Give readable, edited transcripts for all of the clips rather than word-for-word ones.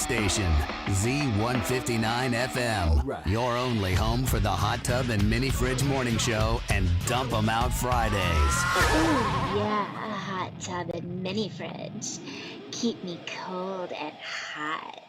station, Z159 FM. Right. Your only home for the Hot Tub and Mini Fridge Morning Show and Dump 'em Out Fridays. Ooh, yeah, a hot tub and mini fridge. Keep me cold and hot.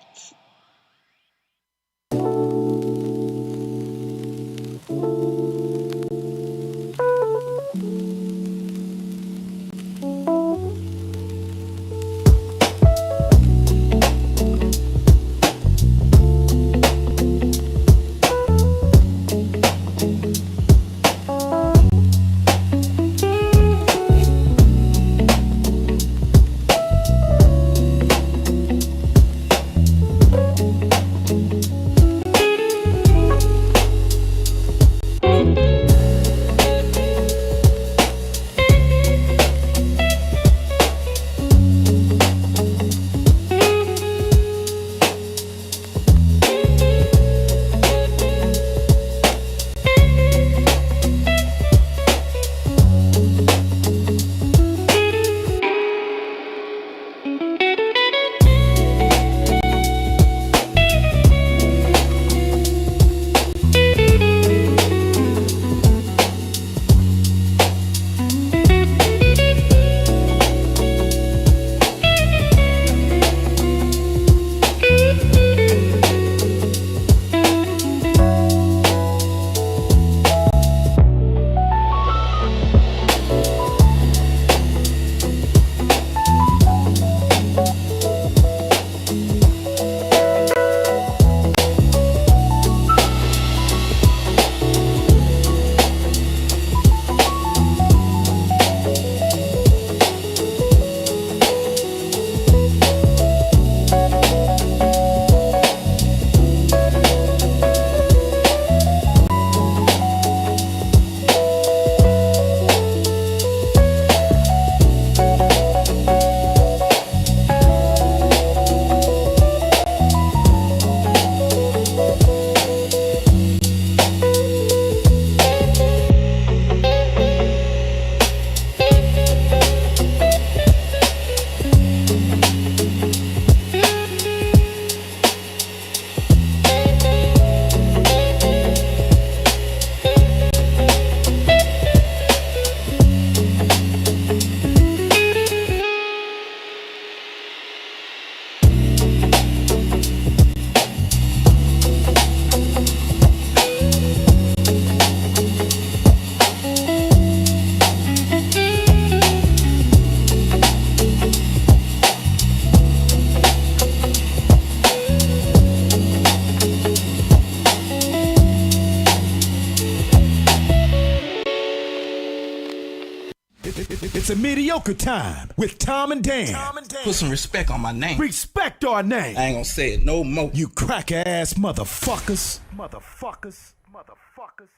It's a mediocre time with Tom and Dan. Put some respect on my name. Respect our name. I ain't gonna say it no more. You cracker ass motherfuckers. Motherfuckers. Motherfuckers.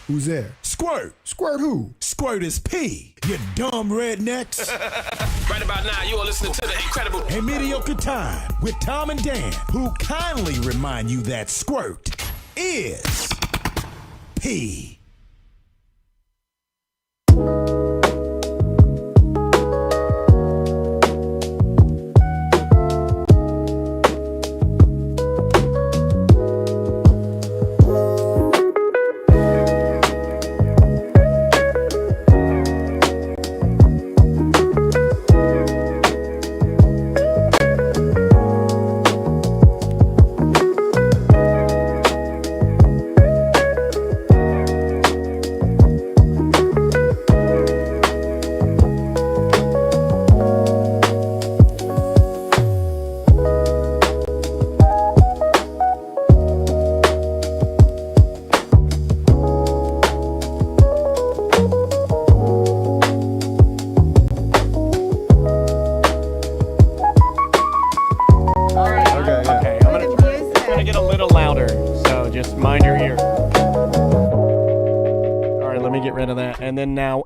Who's there? Squirt. Squirt who? Squirt is P. You dumb rednecks. Right about now, you are listening to the incredible And mediocre time with Tom and Dan, who kindly remind you that squirt is P.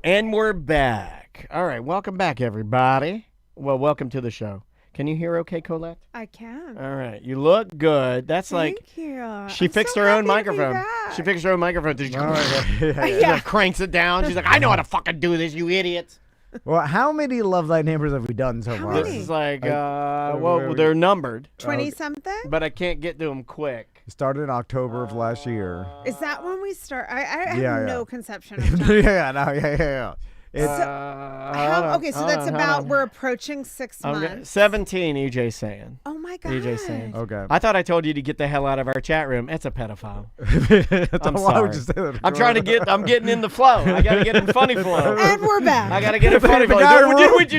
And we're back. All right, welcome back, everybody. Well, welcome to the show. Can you hear okay, Colette? I can. All right, you look good. That's Thank like you. She fixed her own microphone. She fixed her own microphone. She cranks it down. She's like, I know how to fucking do this, you idiots. Well, how many Love Thy Neighbors have we done so far? This is like, well, they're numbered. 20-something? But I can't get to them quick. Started in October of last year. Is that when we start? I Yeah, no conception of time. yeah. It's, So that's about, we're approaching 6 months. 17, EJ's saying. Oh my God. EJ's saying. Okay. I thought I told you to get the hell out of our chat room. It's a pedophile. I'm Why would sorry. you say that? I'm getting in the flow. I got to get in funny flow. And we're back. I got to get in funny flow.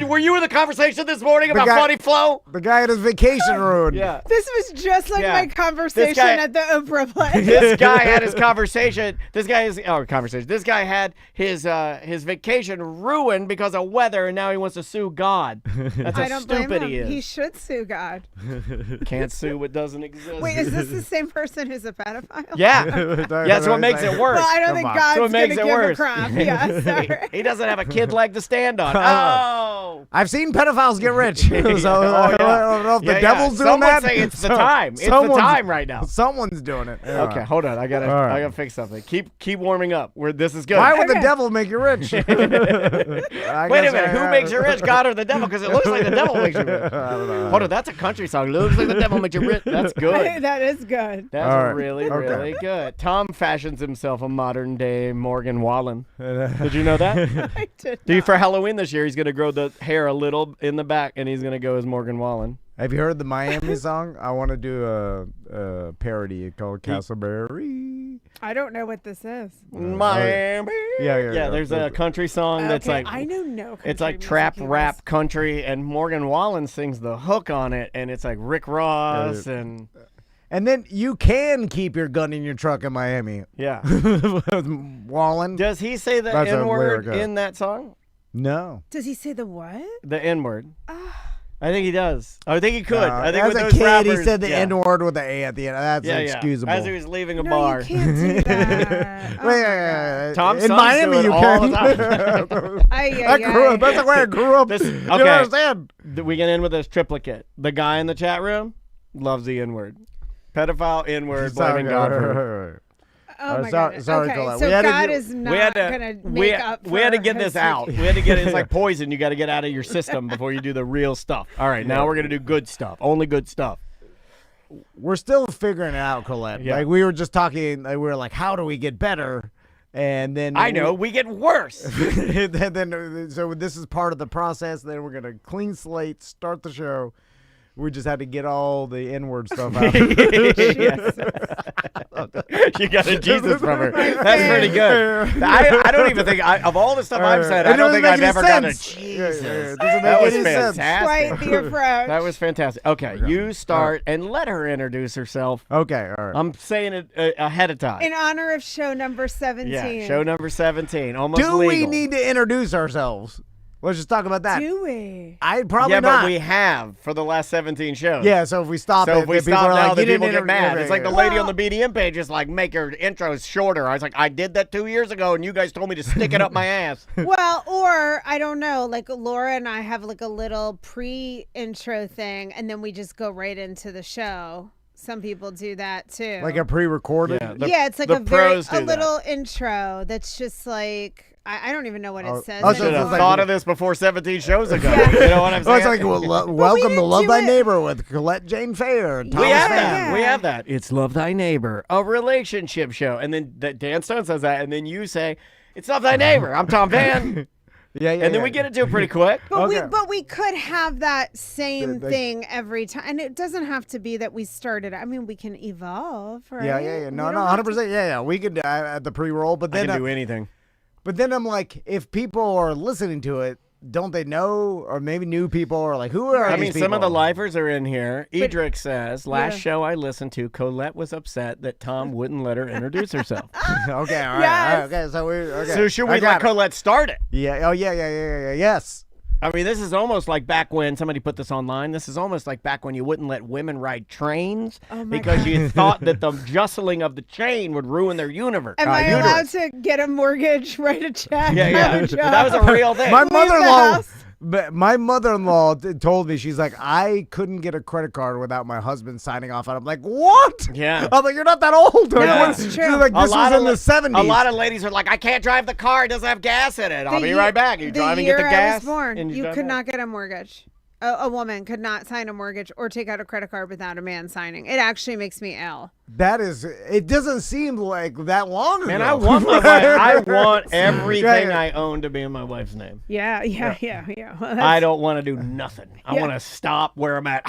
Were you in the conversation this morning about funny flow? The guy at his vacation ruined. Yeah. This was just like my conversation at the Oprah place. This guy had his conversation. This guy had his vacation ruined because of weather, and now he wants to sue God. That's how stupid he is. He should sue God. Can't sue what doesn't exist. Wait, is this the same person who's a pedophile? Yeah. That's what makes it worse. Well, I don't think God's going to give a crap. Yeah, sorry. He doesn't have a kid leg to stand on. Oh. I've seen pedophiles get rich. So I don't know if the devil's doing Someone that. say it's the time. It's the time right now. Someone's doing it. Yeah. Okay, hold on. I gotta fix something. Keep warming up. This is good. Why would the devil make you rich? Wait a minute. Who makes you rich, God or the devil? Because it looks like the devil makes you rich. I don't know. Hold on. That's a country song. It looks like the devil makes you rich. That's good. That is good. That's really good. Tom fashions himself a modern day Morgan Wallen. Did you know that? I did. For Halloween this year, he's gonna grow the hair a little in the back, and he's gonna go as Morgan Wallen. Have you heard the Miami song? I want to do a parody called Castleberry. I don't know what this is. Miami. Yeah. There's a country song that's like I know no. It's like trap rap country, and Morgan Wallen sings the hook on it, and it's like Rick Ross and. And then you can keep your gun in your truck in Miami. Yeah. Wallen. Does he say the That's a N-word lyric, in that song? No. Does he say the what? The N-word. I think he does. I think he could. I think as with a those kid, rappers, he said the N-word with the A at the end. That's excusable. As he was leaving a No, bar. you can't do that. Wait. Tom's in sons Miami, do it you all can. the time. That's the way I grew up. Okay. You understand? We can end with this triplicate. The guy in the chat room loves the N-word. Pedophile, N-word, blaming God for. Oh my God. Sorry, okay, Colette. so God is not going to make up for We had to get his this out. We had to get it. It's like poison. You got to get out of your system before you do the real stuff. All right, now we're going to do good stuff. Only good stuff. We're still figuring it out, Colette. Yeah. Like, we were just talking, we were like, how do we get better? And then we get worse. So this is part of the process. Then we're going to clean slate, start the show. We just had to get all the N-word stuff out. You got a Jesus from her. That's pretty good. I don't even think, of all the stuff I've said, I don't think I've ever got a Jesus. That was fantastic. Quite the approach. That was fantastic. Okay, you start and let her introduce herself. Okay, all right. I'm saying it ahead of time. In honor of show number 17. Yeah, show number 17. Almost Do legal. we need to introduce ourselves? Let's just talk about that. Do we? I probably Yeah, not. but we have for the last 17 shows. Yeah, so if we stop So it, if we then people stop are now, like, then you people didn't get mad. It's like the lady on the BDM page is like, make your intros shorter. I was like, I did that 2 years ago, and you guys told me to stick it up my ass. Well, or I don't know, like Laura and I have like a little pre-intro thing, and then we just go right into the show. Some people do that too. like a pre-recorded. Yeah, it's like the a pros do that. little intro that's just like I don't even know what it says. oh, I so should it's have like- thought of this before 17 shows ago. You know what I'm Oh, saying? it's like, welcome to didn't Love do Thy it- Neighbor with Colette Jane Fair. And We Thomas have Mann. that. We Yeah. have that. It's Love Thy Neighbor, a relationship show. And then Dan Stone says that, and then you say, it's Love Thy Neighbor. I'm Tom Van. Yeah, And then we get into it pretty quick. But we could have that same The- thing every time, and it doesn't have to be that we started. I mean, we can evolve, right? Yeah. We No, don't no, have 100%. Yeah. We could at the pre-roll, but I then can do anything. but then I'm like, if people are listening to it, don't they know? Or maybe new people are like, who are I these mean, people? some of the lifers are in here. Edric says, last show I listened to, Colette was upset that Tom wouldn't let her introduce herself. Okay, all right, all right. Yes. Okay, so we. Okay. So should I we got let it. Colette start it? Yeah. Oh, yeah. Yes. I mean, this is almost like back when somebody put this online. This is almost like back when you wouldn't let women ride trains because you thought that the jostling of the chain would ruin their universe. Am I allowed uterus. to get a mortgage, write a check? Yeah, have yeah. a job? That was a real thing. My Leave the mother-in-law. house. But my mother-in-law told me, she's like, I couldn't get a credit card without my husband signing off. And I'm like, what? Yeah. I'm like, you're not that old. Like, Yeah. what's- It's she's true. like, A this lot was of in the 70s. A lot of ladies are like, I can't drive the car. It doesn't have gas in it. I'll be right back. You The drive and year get the gas. I was born, and you drive could back. not get a mortgage. A woman could not sign a mortgage or take out a credit card without a man signing. It actually makes me ill. That is, it doesn't seem like that long ago. Man, I want my wife. I want everything Yeah. I own to be in my wife's name. Yeah. I don't want to do nothing. I Yeah. want to stop where I'm at.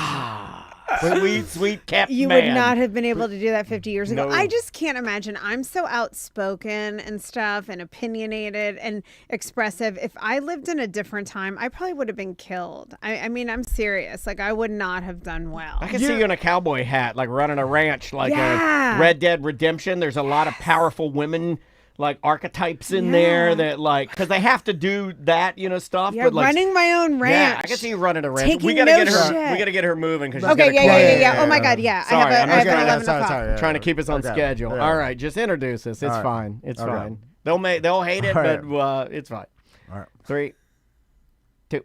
Sweet kept You man. would not have been able to do that 50 years ago. No. I just can't imagine. I'm so outspoken and stuff and opinionated and expressive. If I lived in a different time, I probably would have been killed. I mean, I'm serious. Like, I would not have done well. I can see you in a cowboy hat, like running a ranch, like Yeah. a Red Dead Redemption. There's a lot of powerful women, like archetypes in there that, like, because they have to do that, stuff. Yeah, but like, running my own ranch. Yeah, I can see you running a ranch. Taking we gotta no get her. shit. We gotta get her moving because Okay, yeah. Oh my God, yeah. Sorry, I have I'm an just 11 sorry, o'clock. sorry. trying to keep us on Okay. schedule. Yeah. All right, just introduce us. It's All right. fine. It's Okay. fine. They'll hate it, All right. but it's fine. All right. 3, 2.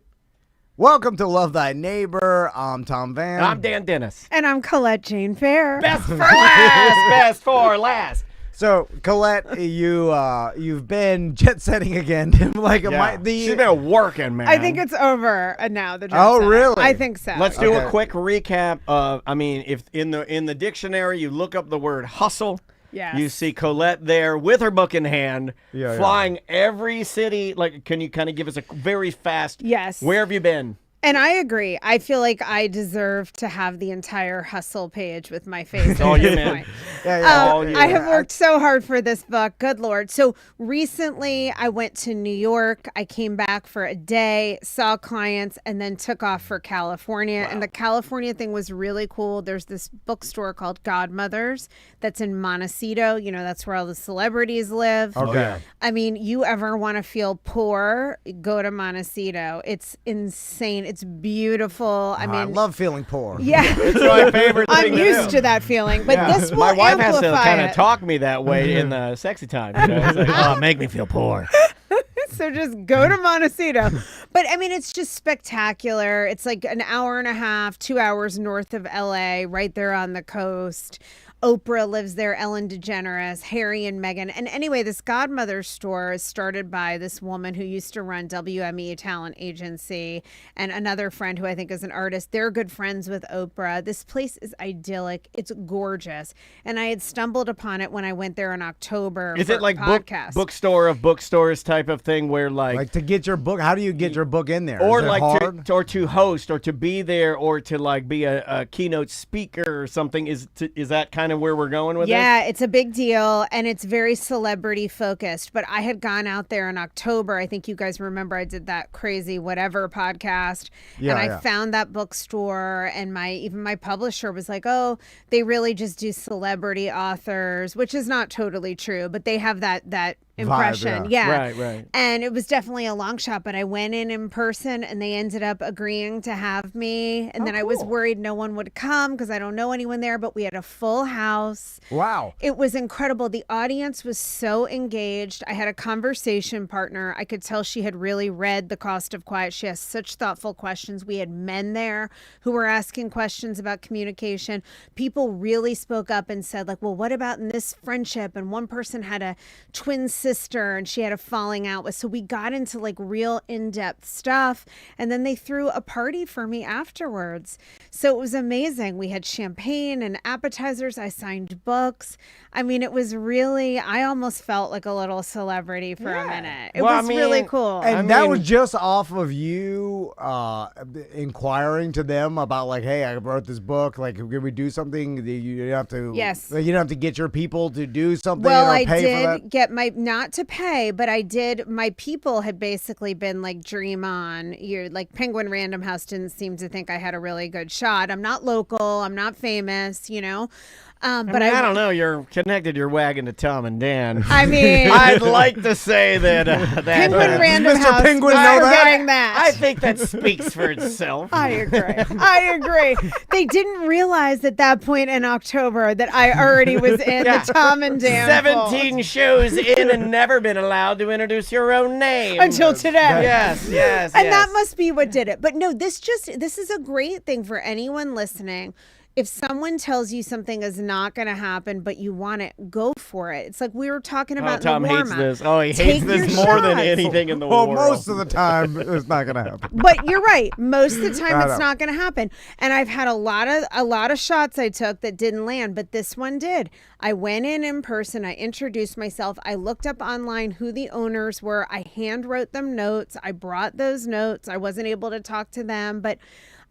Welcome to Love Thy Neighbor. I'm Tom Van. I'm Dan Dennis. And I'm Colette Jane Fair. Best for last. Best for last. So, Colette, you've been jet setting again. Like, She's been working, man. I think it's over now. The jet Oh, set. really? I think so. Let's do a Okay. quick recap of. I mean, if in the dictionary you look up the word hustle, Yes. you see Colette there with her book in hand, Yeah, flying every city. Like, can you kind of give us a very fast? Yes. Where have you been? And I agree. I feel like I deserve to have the entire hustle page with my face. all at you, this man. point. All you. I have worked so hard for this book. Good Lord. So recently I went to New York. I came back for a day, saw clients, and then took off for California. And the California thing was really cool. There's this bookstore called Godmothers that's in Montecito. That's where all the celebrities live. Okay. I mean, you ever want to feel poor, go to Montecito. It's insane. It's beautiful. I I mean, love feeling poor. yeah. It's my favorite thing I'm to used do. to that feeling, but this will My wife has to amplify kind of it. talk me that way in the sexy time. It's like, oh, make me feel poor. So just go to Montecito. But I mean, it's just spectacular. It's like an hour and a half, 2 hours north of LA, right there on the coast. Oprah lives there, Ellen DeGeneres, Harry and Meghan. And anyway, this Godmother store is started by this woman who used to run WME Talent Agency and another friend who I think is an artist. They're good friends with Oprah. This place is idyllic. It's gorgeous. And I had stumbled upon it when I went there in October. Is for it like a podcast. bookstore of bookstores type of thing where Like to get your book. How do you get your book in there? or Is it like hard? or to host or to be there or to like be a keynote speaker or something? Is that kind of where we're going with this? Yeah, it's a big deal and it's very celebrity focused. But I had gone out there in October. I think you guys remember I did that crazy whatever podcast. Yeah, and I yeah. found that bookstore and even my publisher was like, oh, they really just do celebrity authors, which is not totally true, but they have that impression. Vibe, yeah. Right. And it was definitely a long shot, but I went in person and they ended up agreeing to have me. And then I was cool. worried no one would come because I don't know anyone there, but we had a full house. Wow. It was incredible. The audience was so engaged. I had a conversation partner. I could tell she had really read The Cost of Quiet. She asked such thoughtful questions. We had men there who were asking questions about communication. People really spoke up and said, like, well, what about in this friendship? And one person had a twin sister and she had a falling out with. So we got into like real in-depth stuff. And then they threw a party for me afterwards. So it was amazing. We had champagne and appetizers. I signed books. I mean, it was really, I almost felt like a little celebrity for a minute. It was really cool. And that was just off of you inquiring to them about like, hey, I wrote this book. Like, can we do something? You don't have to. Yes. Like, you don't have to get your people to do something Well, or I pay for that. did get my, not to pay, but I did, my people had basically been like, dream on. You're like Penguin Random House didn't seem to think I had a really good shot. I'm not local. I'm not famous, you know. But I don't know. You're connected your wagon to Tom and Dan. I mean, I'd like to say that Penguin Random Mr. House. Penguin was know that? forgetting that. I think that speaks for itself. I agree. They didn't realize at that point in October that I already was in the Tom and Dan 17 shows in and never been allowed to introduce your own name. until today. Yes. And that must be what did it. But no, this is a great thing for anyone listening. If someone tells you something is not going to happen, but you want it, go for it. It's like we were talking about Tom in the hates warm-up. this. Oh, he Take hates this your more than shots. anything in the Well, world. most of the time, it's not going to happen. But you're right. Most of the time, I it's know. not going to happen. And I've had a lot of shots I took that didn't land, but this one did. I went in person. I introduced myself. I looked up online who the owners were. I hand wrote them notes. I brought those notes. I wasn't able to talk to them, but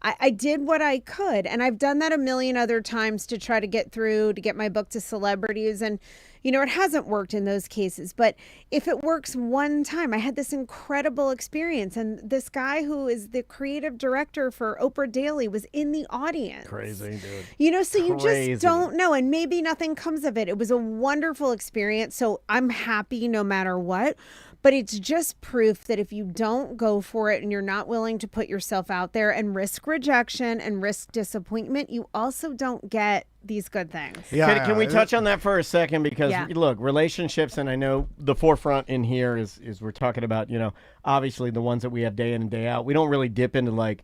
I did what I could. And I've done that a million other times to try to get my book to celebrities. And, you know, it hasn't worked in those cases. But if it works one time, I had this incredible experience. And this guy who is the creative director for Oprah Daily was in the audience. Crazy, dude. You know, so you Crazy. just don't know. And maybe nothing comes of it. It was a wonderful experience. So I'm happy no matter what. But it's just proof that if you don't go for it and you're not willing to put yourself out there and risk rejection and risk disappointment, you also don't get these good things. Yeah, Can we touch on that for a second? Because Yeah. look, relationships, and I know the forefront in here is we're talking about, you know, obviously the ones that we have day in and day out. We don't really dip into like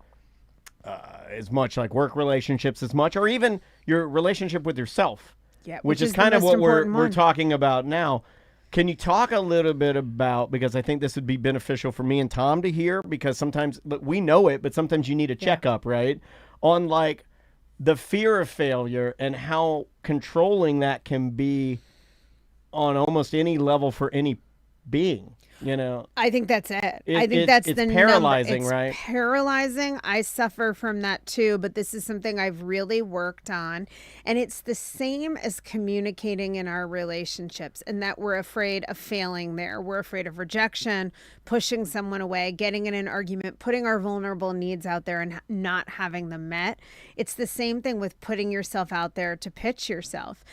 as much like work relationships as much, or even your relationship with yourself. Yeah, which is the kind of most what we're important one. talking about now. Can you talk a little bit about, because I think this would be beneficial for me and Tom to hear, because sometimes we know it, but sometimes you need a checkup, right? On like the fear of failure and how controlling that can be on almost any level for any being, you know? I think that's it. I think that's it's the paralyzing, number. right? It's paralyzing. I suffer from that too, but this is something I've really worked on. And it's the same as communicating in our relationships, and that we're afraid of failing there. We're afraid of rejection, pushing someone away, getting in an argument, putting our vulnerable needs out there and not having them met. It's the same thing with putting yourself out there to pitch yourself.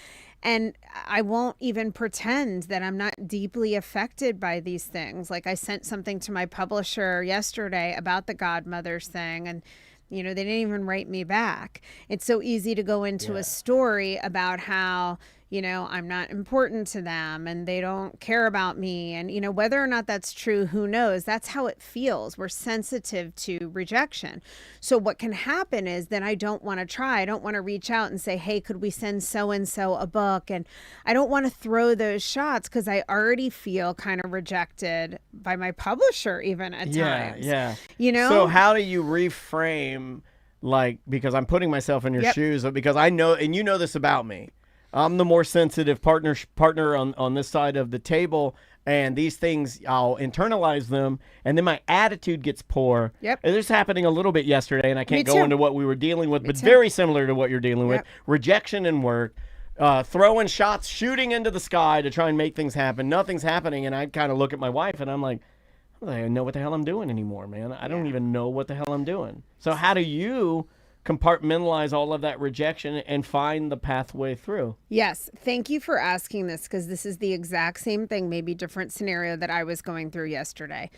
And I won't even pretend that I'm not deeply affected by these things. Like I sent something to my publisher yesterday about the godmothers thing, and you know, they didn't even write me back. It's so easy to go into a story about how, you know, I'm not important to them and they don't care about me. And, you know, whether or not that's true, who knows? That's how it feels. We're sensitive to rejection. So what can happen is then I don't want to try. I don't want to reach out and say, hey, could we send so-and-so a book? And I don't want to throw those shots because I already feel kind of rejected by my publisher even at times. Yeah. You know? So how do you reframe, like, because I'm putting myself in your shoes, because I know, and you know this about me, I'm the more sensitive partner on this side of the table, and these things, I'll internalize them, and then my attitude gets poor. Yep. And this is happening a little bit yesterday, and I can't Me go too. into what we were dealing with, but too. very similar to what you're dealing with. Yep. Rejection in work, throwing shots, shooting into the sky to try and make things happen. Nothing's happening, and I kind of look at my wife, and I'm like, I don't know what the hell I'm doing anymore, man. I don't even know what the hell I'm doing. So how do you compartmentalize all of that rejection and find the pathway through. Yes. Thank you for asking this, because this is the exact same thing, maybe different scenario that I was going through yesterday.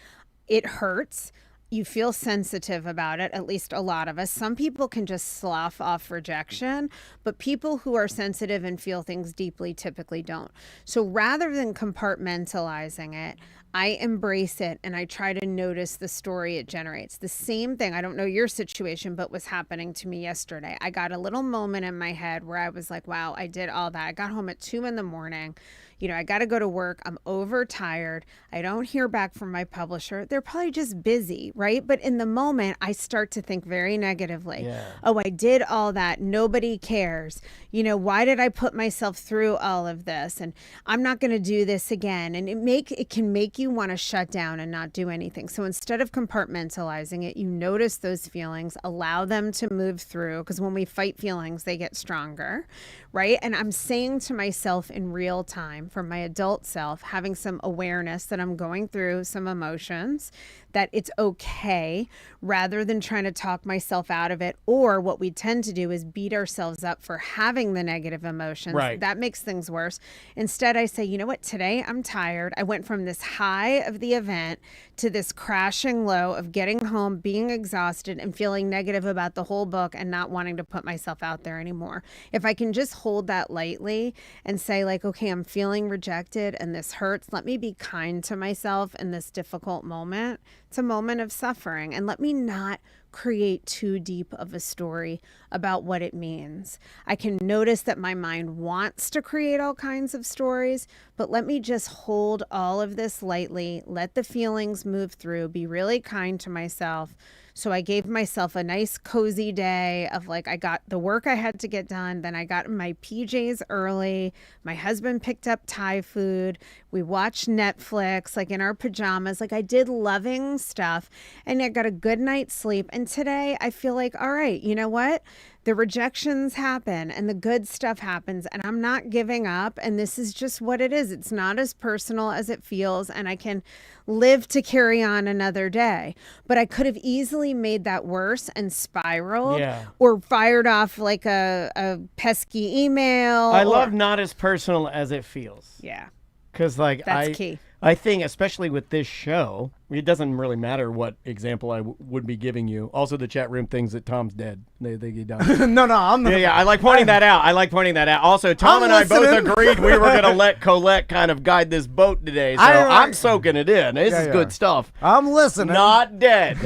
It hurts. You feel sensitive about it, at least a lot of us. Some people can just slough off rejection, but people who are sensitive and feel things deeply typically don't. So rather than compartmentalizing it, I embrace it and I try to notice the story it generates. The same thing, I don't know your situation, but was happening to me yesterday. I got a little moment in my head where I was like, wow, I did all that. I got home at 2 a.m. You know, I got to go to work. I'm overtired. I don't hear back from my publisher. They're probably just busy, right? But in the moment, I start to think very negatively. Yeah. Oh, I did all that. Nobody cares. You know, why did I put myself through all of this? And I'm not going to do this again. And it can make you want to shut down and not do anything. So instead of compartmentalizing it, you notice those feelings, allow them to move through, because when we fight feelings, they get stronger, right? And I'm saying to myself in real time, from my adult self, having some awareness that I'm going through some emotions, that it's okay, rather than trying to talk myself out of it. Or what we tend to do is beat ourselves up for having the negative emotions. Right. That makes things worse. Instead, I say, you know what, today I'm tired. I went from this high of the event to this crashing low of getting home, being exhausted and feeling negative about the whole book and not wanting to put myself out there anymore. If I can just hold that lightly and say, like, okay, I'm feeling rejected and this hurts. Let me be kind to myself in this difficult moment. It's a moment of suffering, and let me not create too deep of a story about what it means. I can notice that my mind wants to create all kinds of stories, but let me just hold all of this lightly, let the feelings move through, be really kind to myself. So I gave myself a nice cozy day of, like, I got the work I had to get done. Then I got in my PJs early. My husband picked up Thai food. We watched Netflix, like, in our pajamas. Like, I did loving stuff, and I got a good night's sleep. And today I feel like, all right, you know what? The rejections happen and the good stuff happens, and I'm not giving up. And this is just what it is. It's not as personal as it feels, and I can live to carry on another day. But I could have easily made that worse and spiraled, or fired off like a pesky email. I love not as personal as it feels. Yeah. Because, like, That's key. I think, especially with this show, it doesn't really matter what example I would be giving you. Also, the chat room thinks that Tom's dead. They think he died. No, I'm not. Yeah, I like pointing that out. Also, Tom and I both agreed we were going to let Colette kind of guide this boat today. So I'm soaking it in. This is good stuff. I'm listening. Not dead.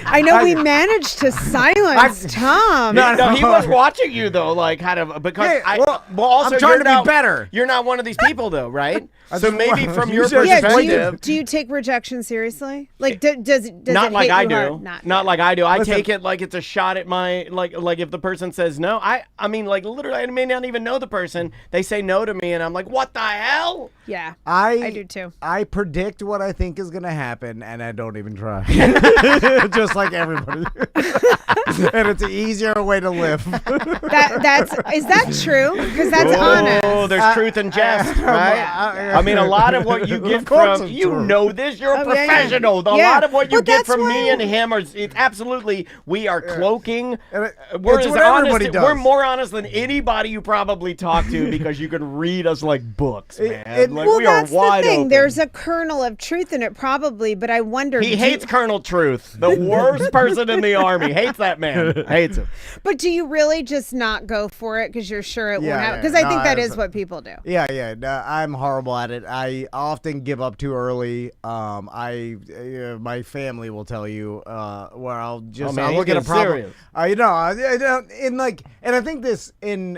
I know we managed to silence Tom. No, he was watching you, though, like, kind of, because also, I'm trying to be better. You're not one of these people, though, right? So maybe from your Yeah, perspective. do you take rejection seriously? Like, does it not hit like you I do. hard? Not like I do. I take it like it's a shot at my, like if the person says no, I mean, like, literally, I may not even know the person. They say no to me, and I'm like, what the hell? Yeah, I do too. I predict what I think is going to happen, and I don't even try. Just like everybody. And it's an easier way to live. Is that true? Because that's honest. Oh, there's truth in jest, right? I mean, a lot of what you get from, you know this, you're a professional. A lot of what you get from me and him it's absolutely, we are cloaking. We're it's as what honest, everybody does. we're more honest than anybody you probably talk to, because you can read us like books, man. Like, well, we are that's wide the thing. open. There's a kernel of truth in it, probably, but I wonder. He hates Colonel Truth, the worst person in the army. Hates that man. Hates him. But do you really just not go for it because you're sure it won't happen? Because I think that is what people do. Yeah. No, I'm horrible at it. I often give up too early. My family will tell you where I'll just I'll look at a problem. And I think this.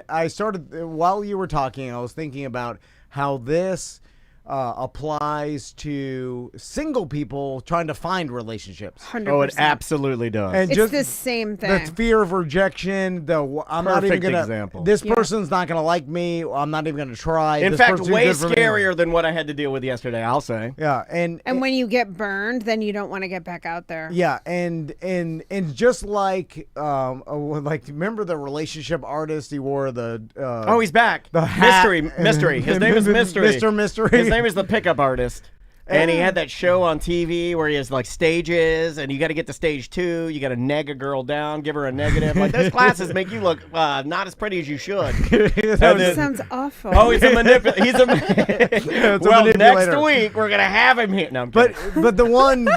I started while you were talking. I was thinking about how this applies to single people trying to find relationships. 100%. Oh, it absolutely does. And It's just the same thing. The fear of rejection. I'm not even gonna. Example. This person's not gonna like me. I'm not even gonna try. In this fact, person's way good for me. scarier than what I had to deal with yesterday, I'll say. Yeah, and when you get burned, then you don't want to get back out there. yeah, and just like remember the relationship artist? He wore the He's back. the hat. Mystery. His name is Mystery. Mr. Mystery. His name is the pickup artist. And he had that show on TV where he has like stages, and you got to get to stage 2. You got to neg a girl down, give her a negative. Like those classes make you look not as pretty as you should. That sounds awful. Oh, he's a manipulator. Well, next week we're gonna have him here. No, I'm kidding. But the one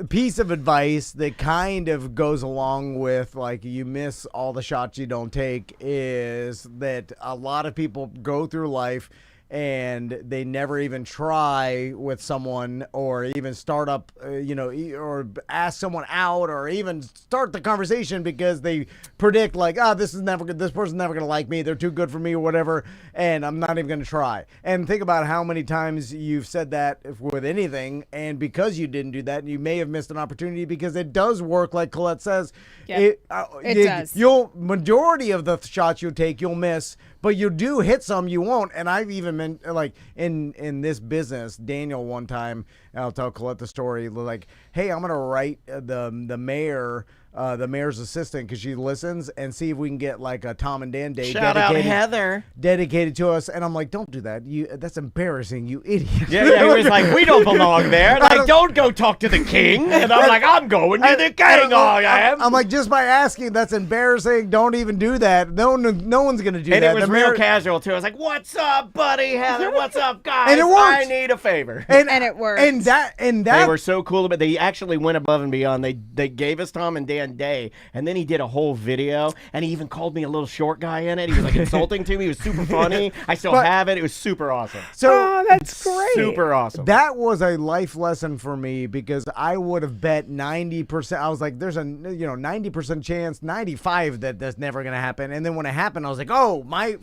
piece of advice that kind of goes along with like you miss all the shots you don't take is that a lot of people go through life and they never even try with someone or even start up, or ask someone out or even start the conversation because they predict like, this person's never going to like me. They're too good for me or whatever. And I'm not even going to try. And think about how many times you've said that with anything. And because you didn't do that, you may have missed an opportunity because it does work. Like Colette says, it does. Majority of the shots you'll take, you'll miss, but you do hit some you won't. And I've even been like in this business, Daniel one time, and I'll tell Colette the story, like, hey, I'm gonna write the mayor's assistant because she listens and see if we can get like a Tom and Dan day Shout out Heather dedicated to us. And I'm like, don't do that, that's embarrassing, you idiot. Yeah, he was like, we don't belong there. Like, don't go talk to the king. And I'm like, I'm going to the king. I'm like, just by asking, that's embarrassing. Don't even do that. No one's gonna do that. And it was real casual too. I was like, what's up, buddy? Heather, what's up, guys? And it worked. I need a favor. And it worked. And that they were so cool, but they actually went above and beyond. They gave us Tom and Dan Day, and then he did a whole video, and he even called me a little short guy in it. He was like insulting to me. He was super funny. I still have it. It was super awesome. So that's great. Super awesome. That was a life lesson for me because I would have bet 90%. I was like, there's a 90% chance, 95 that that's never gonna happen. And then when it happened, I was like, oh, my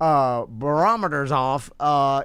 barometer's off,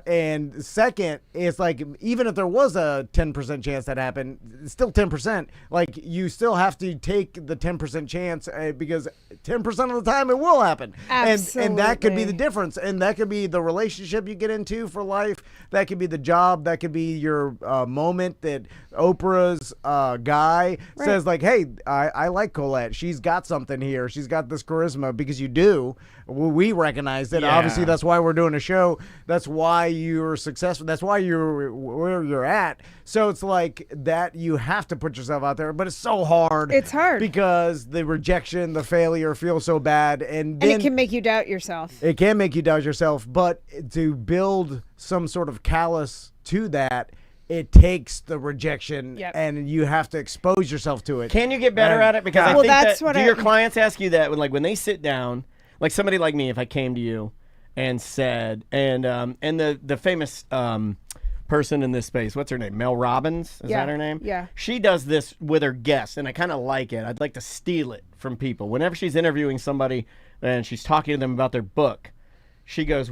and second, it's like even if there was a 10% chance that happened, it's still 10%. Like you still have to take the 10% chance because 10% of the time it will happen. Absolutely. And that could be the difference, and that could be the relationship you get into for life. That could be the job. That could be your moment that Oprah's guy says like, hey, I like Colette. She's got something here. She's got this charisma because you do. We recognize it. Yeah. Obviously, that's why we're doing a show. That's why you're successful. That's why you're where you're at. So it's like that you have to put yourself out there, but it's so hard. It's hard. Because the rejection, the failure feels so bad. And then it can make you doubt yourself. It can make you doubt yourself. But to build some sort of callous to that, it takes the rejection, and you have to expose yourself to it. Can you get better at it? Because I think do your clients ask you that when they sit down, like somebody like me, if I came to you and said, and the famous person in this space, what's her name? Mel Robbins? Is that her name? Yeah. She does this with her guests, and I kind of like it. I'd like to steal it from people. Whenever she's interviewing somebody and she's talking to them about their book, she goes,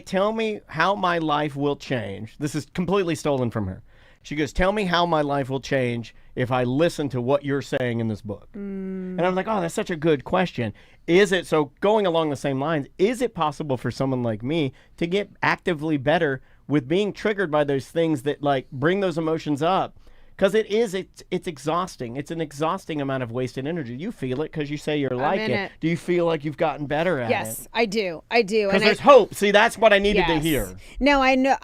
tell me how my life will change. This is completely stolen from her. She goes, tell me how my life will change if I listen to what you're saying in this book. And I'm like, oh, that's such a good question. So going along the same lines, is it possible for someone like me to get actively better with being triggered by those things that like bring those emotions up? Because it's exhausting. It's an exhausting amount of wasted energy. You feel it because you say you're like it. Do you feel like you've gotten better at it? Yes, I do. Because there's hope. See, that's what I needed to hear. No, I know.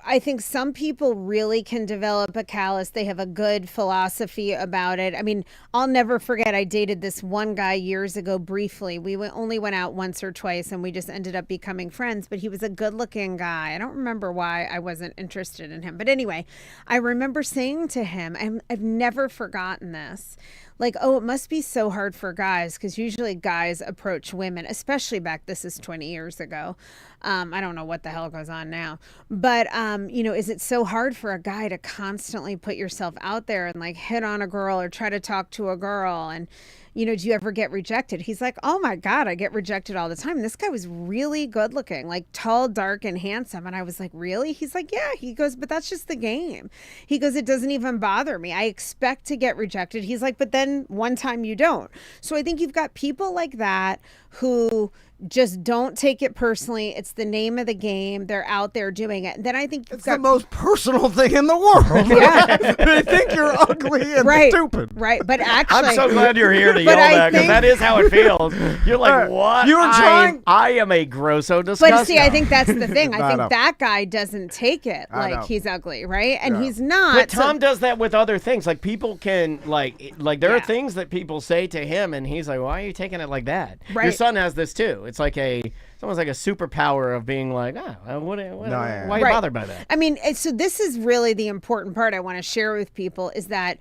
I think some people really can develop a callus. They have a good philosophy about it. I mean, I'll never forget, I dated this one guy years ago briefly. We only went out once or twice, and we just ended up becoming friends, but he was a good-looking guy. I don't remember why I wasn't interested in him. But anyway, I remember saying to him, I've never forgotten this, like, oh, it must be so hard for guys, because usually guys approach women, especially this is 20 years ago. I don't know what the hell goes on now, but is it so hard for a guy to constantly put yourself out there and like hit on a girl or try to talk to a girl? And do you ever get rejected? He's like, oh my God, I get rejected all the time. This guy was really good looking, like tall, dark, and handsome. And I was like, really? He's like, yeah. He goes, but that's just the game. He goes, it doesn't even bother me. I expect to get rejected. He's like, but then one time you don't. So I think you've got people like that who just don't take it personally. It's the name of the game. They're out there doing it. Then I think it's the most personal thing in the world. Yeah. They think you're ugly and stupid. Right. But actually, I'm so glad you're here to But yelled I at because think- that is how it feels. You're like, what? You were trying- I am a grosso disgusting. But see, I think that's the thing. I I think know. that guy doesn't take it I know. like he's ugly, right? And Yeah. he's not. But so- Tom does that with other things. Like people can like there are Yeah. things that people say to him, and he's like, "Why are you taking it like that?" Your Right. son has this too. It's almost like a superpower of being like, why yeah. are you Right. bothered by that? I mean, so this is really the important part I want to share with people is that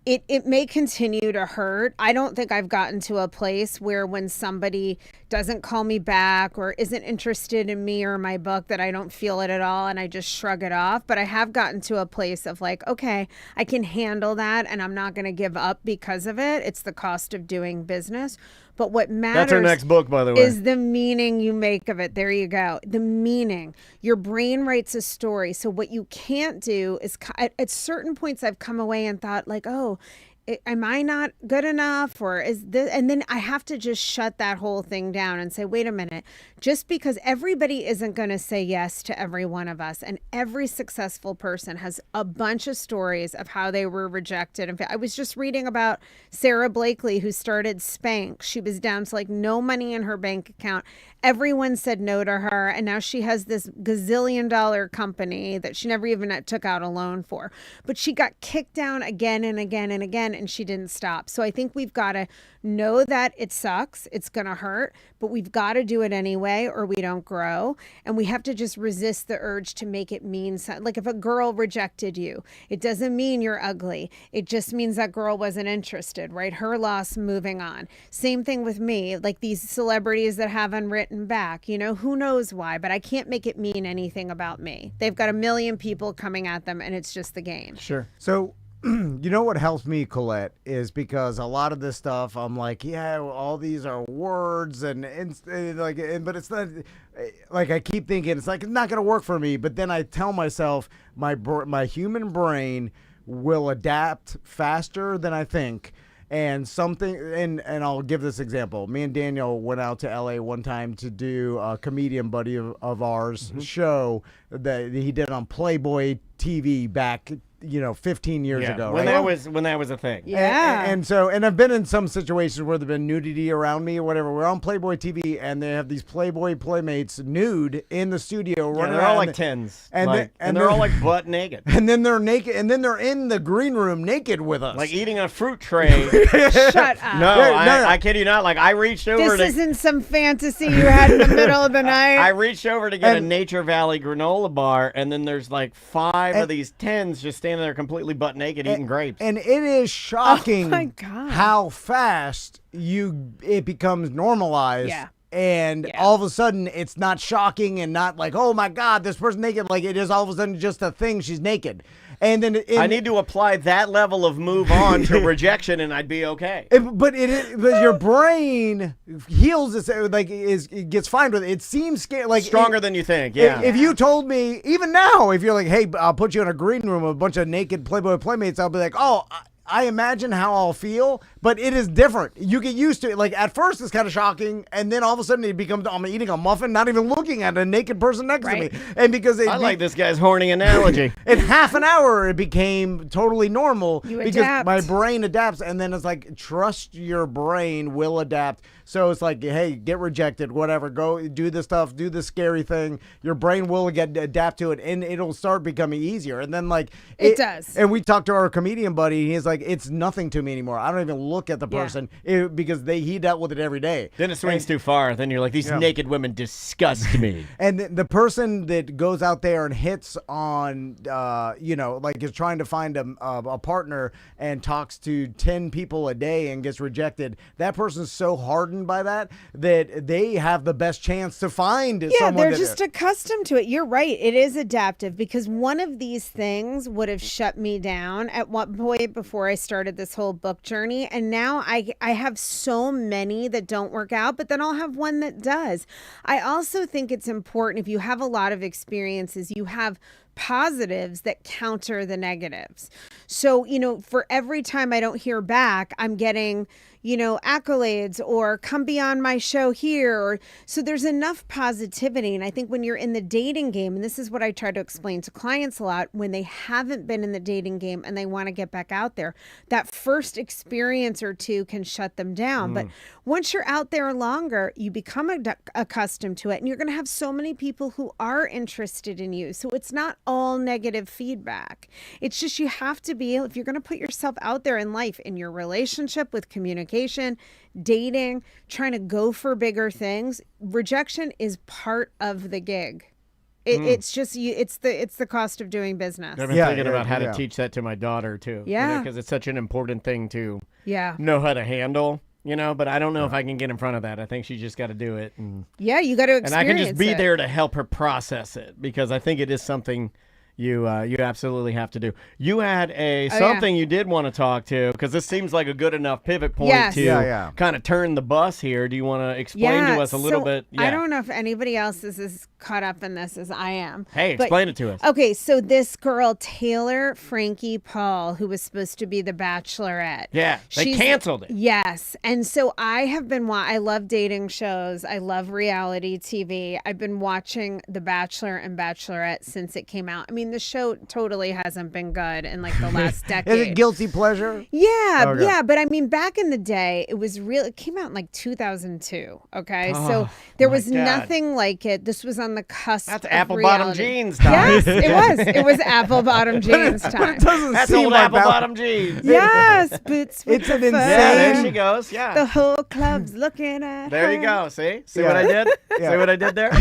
it may continue to hurt. I don't think I've gotten to a place where when somebody doesn't call me back or isn't interested in me or my book that I don't feel it at all and I just shrug it off. But I have gotten to a place of like, okay, I can handle that and I'm not going to give up because of it. It's the cost of doing business. But what matters That's our next book, by the way. is the meaning you make of it. There you go. The meaning. Your brain writes a story. So what you can't do is at certain points I've come away and thought like, oh, am I not good enough or is this, and then I have to just shut that whole thing down and say, wait a minute, just because everybody isn't going to say yes to every one of us, and every successful person has a bunch of stories of how they were rejected. In fact, I was just reading about Sarah Blakely, who started Spanx. She was down to like no money in her bank account. Everyone said no to her, and now she has this gazillion-dollar company that she never even took out a loan for. But she got kicked down again and again and again, and she didn't stop. So I think we've got to know that it sucks, it's going to hurt, but we've got to do it anyway or we don't grow. And we have to just resist the urge to make it mean something. Like if a girl rejected you, it doesn't mean you're ugly. It just means that girl wasn't interested, right? Her loss, moving on. Same thing with me, like these celebrities that haven't written back, you know, who knows why, but I can't make it mean anything about me. They've got a million people coming at them and it's just the game. Sure. So, you know what helps me, Colette, is because a lot of this stuff, I'm like, yeah, well, all these are words but it's not like I keep thinking it's like it's not gonna work for me. But then I tell myself my human brain will adapt faster than I think. And I'll give this example. Me and Daniel went out to LA one time to do a comedian buddy of ours show that he did on Playboy TV back 15 years ago, when right? that was a thing. Yeah. And I've been in some situations where there's been nudity around me or whatever. We're on Playboy TV and they have these Playboy playmates nude in the studio Yeah, running they're all around. like tens, and they're all like butt naked, and then they're naked, and then they're in the green room naked with us, like eating a fruit tray. Shut up. No, Yeah, no. I kid you not. Like I reached over This to. isn't some fantasy you had in the middle of the night. I reached over to get a And- Nature Valley granola bar, and then there's like five of these tens just standing there completely butt naked eating grapes. And it is shocking Oh my God. how fast it becomes normalized. Yeah. And Yeah. all of a sudden, it's not shocking and not like, oh my God, this person's naked. Like it is all of a sudden just a thing. She's naked. And then I need to apply that level of move on to rejection, and I'd be okay. But your brain heals it gets fine with it. It seems scary, like Stronger than you think. Yeah. If you told me, even now, if you're like, hey, I'll put you in a green room with a bunch of naked Playboy playmates, I'll be like, oh, I imagine how I'll feel, but it is different. You get used to it. Like at first it's kind of shocking, and then all of a sudden it becomes, I'm eating a muffin, not even looking at a naked person next Right. to me. And because I like this guy's horny analogy. in half an hour it became totally normal You because adapt. my brain adapts, and then it's like trust your brain will adapt. So it's like, hey, get rejected, whatever, go do this stuff, do this scary thing. Your brain will adapt to it, and it'll start becoming easier. And then like It does. And we talked to our comedian buddy, and he's like, it's nothing to me anymore. I don't even look at the Yeah. person because he dealt with it every day. Then it swings too far. Then you're like, these naked women disgust me. And the person that goes out there and hits on, like is trying to find a partner and talks to 10 people a day and gets rejected, that person's so hardened by that they have the best chance to find Yeah, someone. they're that- just accustomed to it. You're right. It is adaptive because one of these things would have shut me down at one point before I started this whole book journey. And now I have so many that don't work out, but then I'll have one that does. I also think it's important if you have a lot of experiences, you have positives that counter the negatives. So, for every time I don't hear back, I'm getting, accolades or come be on my show here. Or so there's enough positivity. And I think when you're in the dating game, and this is what I try to explain to clients a lot, when they haven't been in the dating game and they want to get back out there, that first experience or two can shut them down. But once you're out there longer, you become accustomed to it, and you're going to have so many people who are interested in you. So it's not all negative feedback. It's just you have to be, if you're going to put yourself out there in life, in your relationship, with communication, dating, trying to go for bigger things, rejection is part of the gig. It's just it's the cost of doing business. I've been thinking about how to teach that to my daughter too. Yeah, because it's such an important thing to know how to handle. But I don't know if I can get in front of that. I think she just got to do it. You got to experience it. And I can just be there to help her process it, because I think it is something you absolutely have to do. You had something you did want to talk to, because this seems like a good enough pivot point to kind of turn the bus here. Do you want to explain to us a little bit? I don't know if anybody else is as caught up in this as I am. Hey, explain it to us. Okay, so this girl, Taylor Frankie Paul, who was supposed to be the Bachelorette. Yeah, they canceled it. Yes, and so I have been, I love dating shows. I love reality TV. I've been watching The Bachelor and Bachelorette since it came out. I mean, the show totally hasn't been good in like the last decade. Is it guilty pleasure? Yeah, but I mean, back in the day, it came out in like 2002. Okay, so there was nothing like it. This was on the cusp. That's of apple reality. bottom jeans time. Yes, it was. It was apple bottom jeans time. It doesn't That's seem old like apple that. bottom jeans. Yes, boots with It's the an fur. insane- Yeah, there she goes. Yeah. The whole club's looking at There you her. go. See what I did? See what I did there?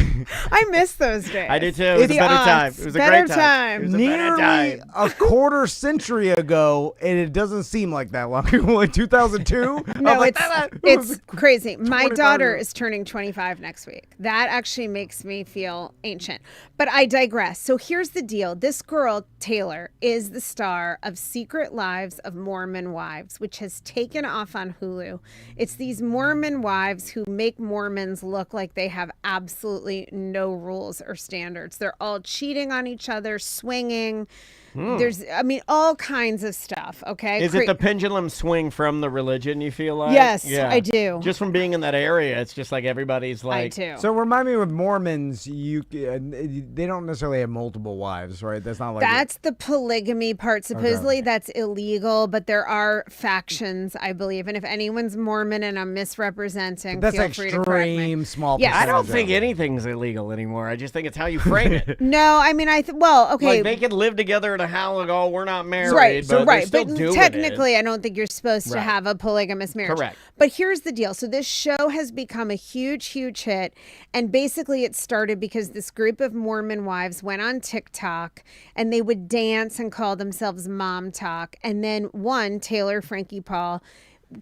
I miss those days. I did too. It was a The better time. aughts. It was a Better great time. time. It was a better Nearly time. a quarter century ago, and it doesn't seem like that long ago. Like 2002? No, it's crazy. My 25 daughter years. is turning 25 next week. That actually makes me feel ancient. But I digress. So here's the deal. This girl, Taylor, is the star of Secret Lives of Mormon Wives, which has taken off on Hulu. It's these Mormon wives who make Mormons look like they have absolutely no rules or standards. They're all cheating on each other, swinging. There's, all kinds of stuff, okay? Is it the pendulum swing from the religion, you feel like? Yes, I do. Just from being in that area, it's just like everybody's like... I do. So remind me, with Mormons, they don't necessarily have multiple wives, right? That's not like... That's the polygamy part. Supposedly that's illegal, but there are factions, I believe. And if anyone's Mormon and I'm misrepresenting, That's feel free to correct me. extreme small Yes. I don't percentage think of it. anything's illegal anymore. I just think it's how you frame it. No, I mean, okay. Like, they could live together in a house like, oh, we're not married, Right, but they're still but doing technically, it. I don't think you're supposed to Right. have a polygamous marriage. Correct. But here's the deal. So this show has become a huge, huge hit. And basically it started because this group of Mormon wives went on TikTok and they would dance and call themselves Mom Talk. And then one, Taylor Frankie Paul,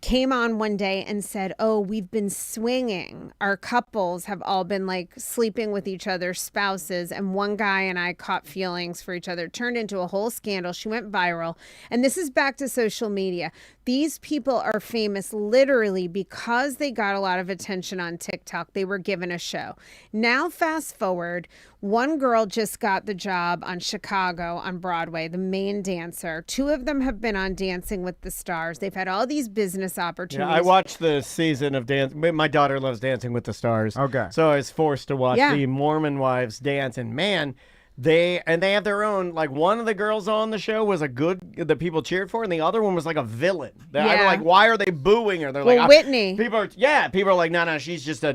came on one day and said, oh, we've been swinging. Our couples have all been like sleeping with each other's spouses. And one guy and I caught feelings for each other. It turned into a whole scandal. She went viral. And this is back to social media. These people are famous literally because they got a lot of attention on TikTok. They were given a show. Now, fast forward, one girl just got the job on Chicago on Broadway, the main dancer. Two of them have been on Dancing with the Stars. They've had all these business opportunities. Yeah, I watched the season of Dance. My daughter loves Dancing with the Stars. Okay. So I was forced to watch the Mormon wives dance, and man, they have their own, like, one of the girls on the show was that people cheered for, and the other one was like a villain. I'm like, why are they booing her? They're like, Whitney. People are like, no, she's just a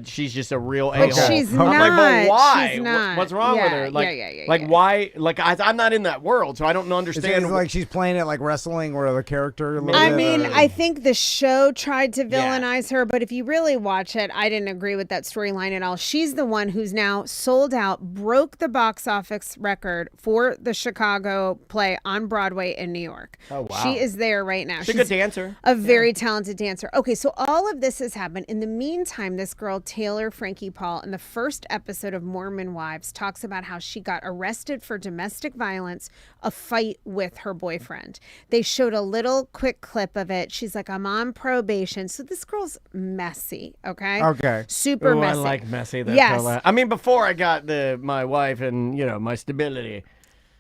real But a-hole. she's I'm not. like, but why? She's not. What's wrong with her? Like, why? Like, I'm not in that world, so I don't It understand. seems like she's playing it like wrestling, where the character. A little I bit, mean, I think the show tried to Yeah. villainize her, but if you really watch it, I didn't agree with that storyline at all. She's the one who's now sold out, broke the box office record for the Chicago play on Broadway in New York. Oh, wow. She is there right now. She's a good dancer. A very talented dancer. Okay, so all of this has happened. In the meantime, this girl, Taylor Frankie Paul, in the first episode of Mormon Wives, talks about how she got arrested for domestic violence, a fight with her boyfriend. They showed a little quick clip of it. She's like, I'm on probation. So this girl's messy, okay? Okay. Super Ooh, messy. I like messy. Yes. I mean, before I got my wife and, my stability,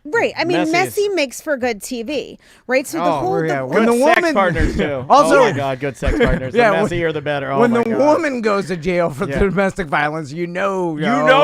Right. I mean, Messy messy makes for good TV, right? So the whole yeah. the, When Good the sex woman- partners too. Also- oh my God, good sex partners. Yeah, The when- messier the better. Oh when my the God. woman goes to jail for Yeah. domestic violence, you know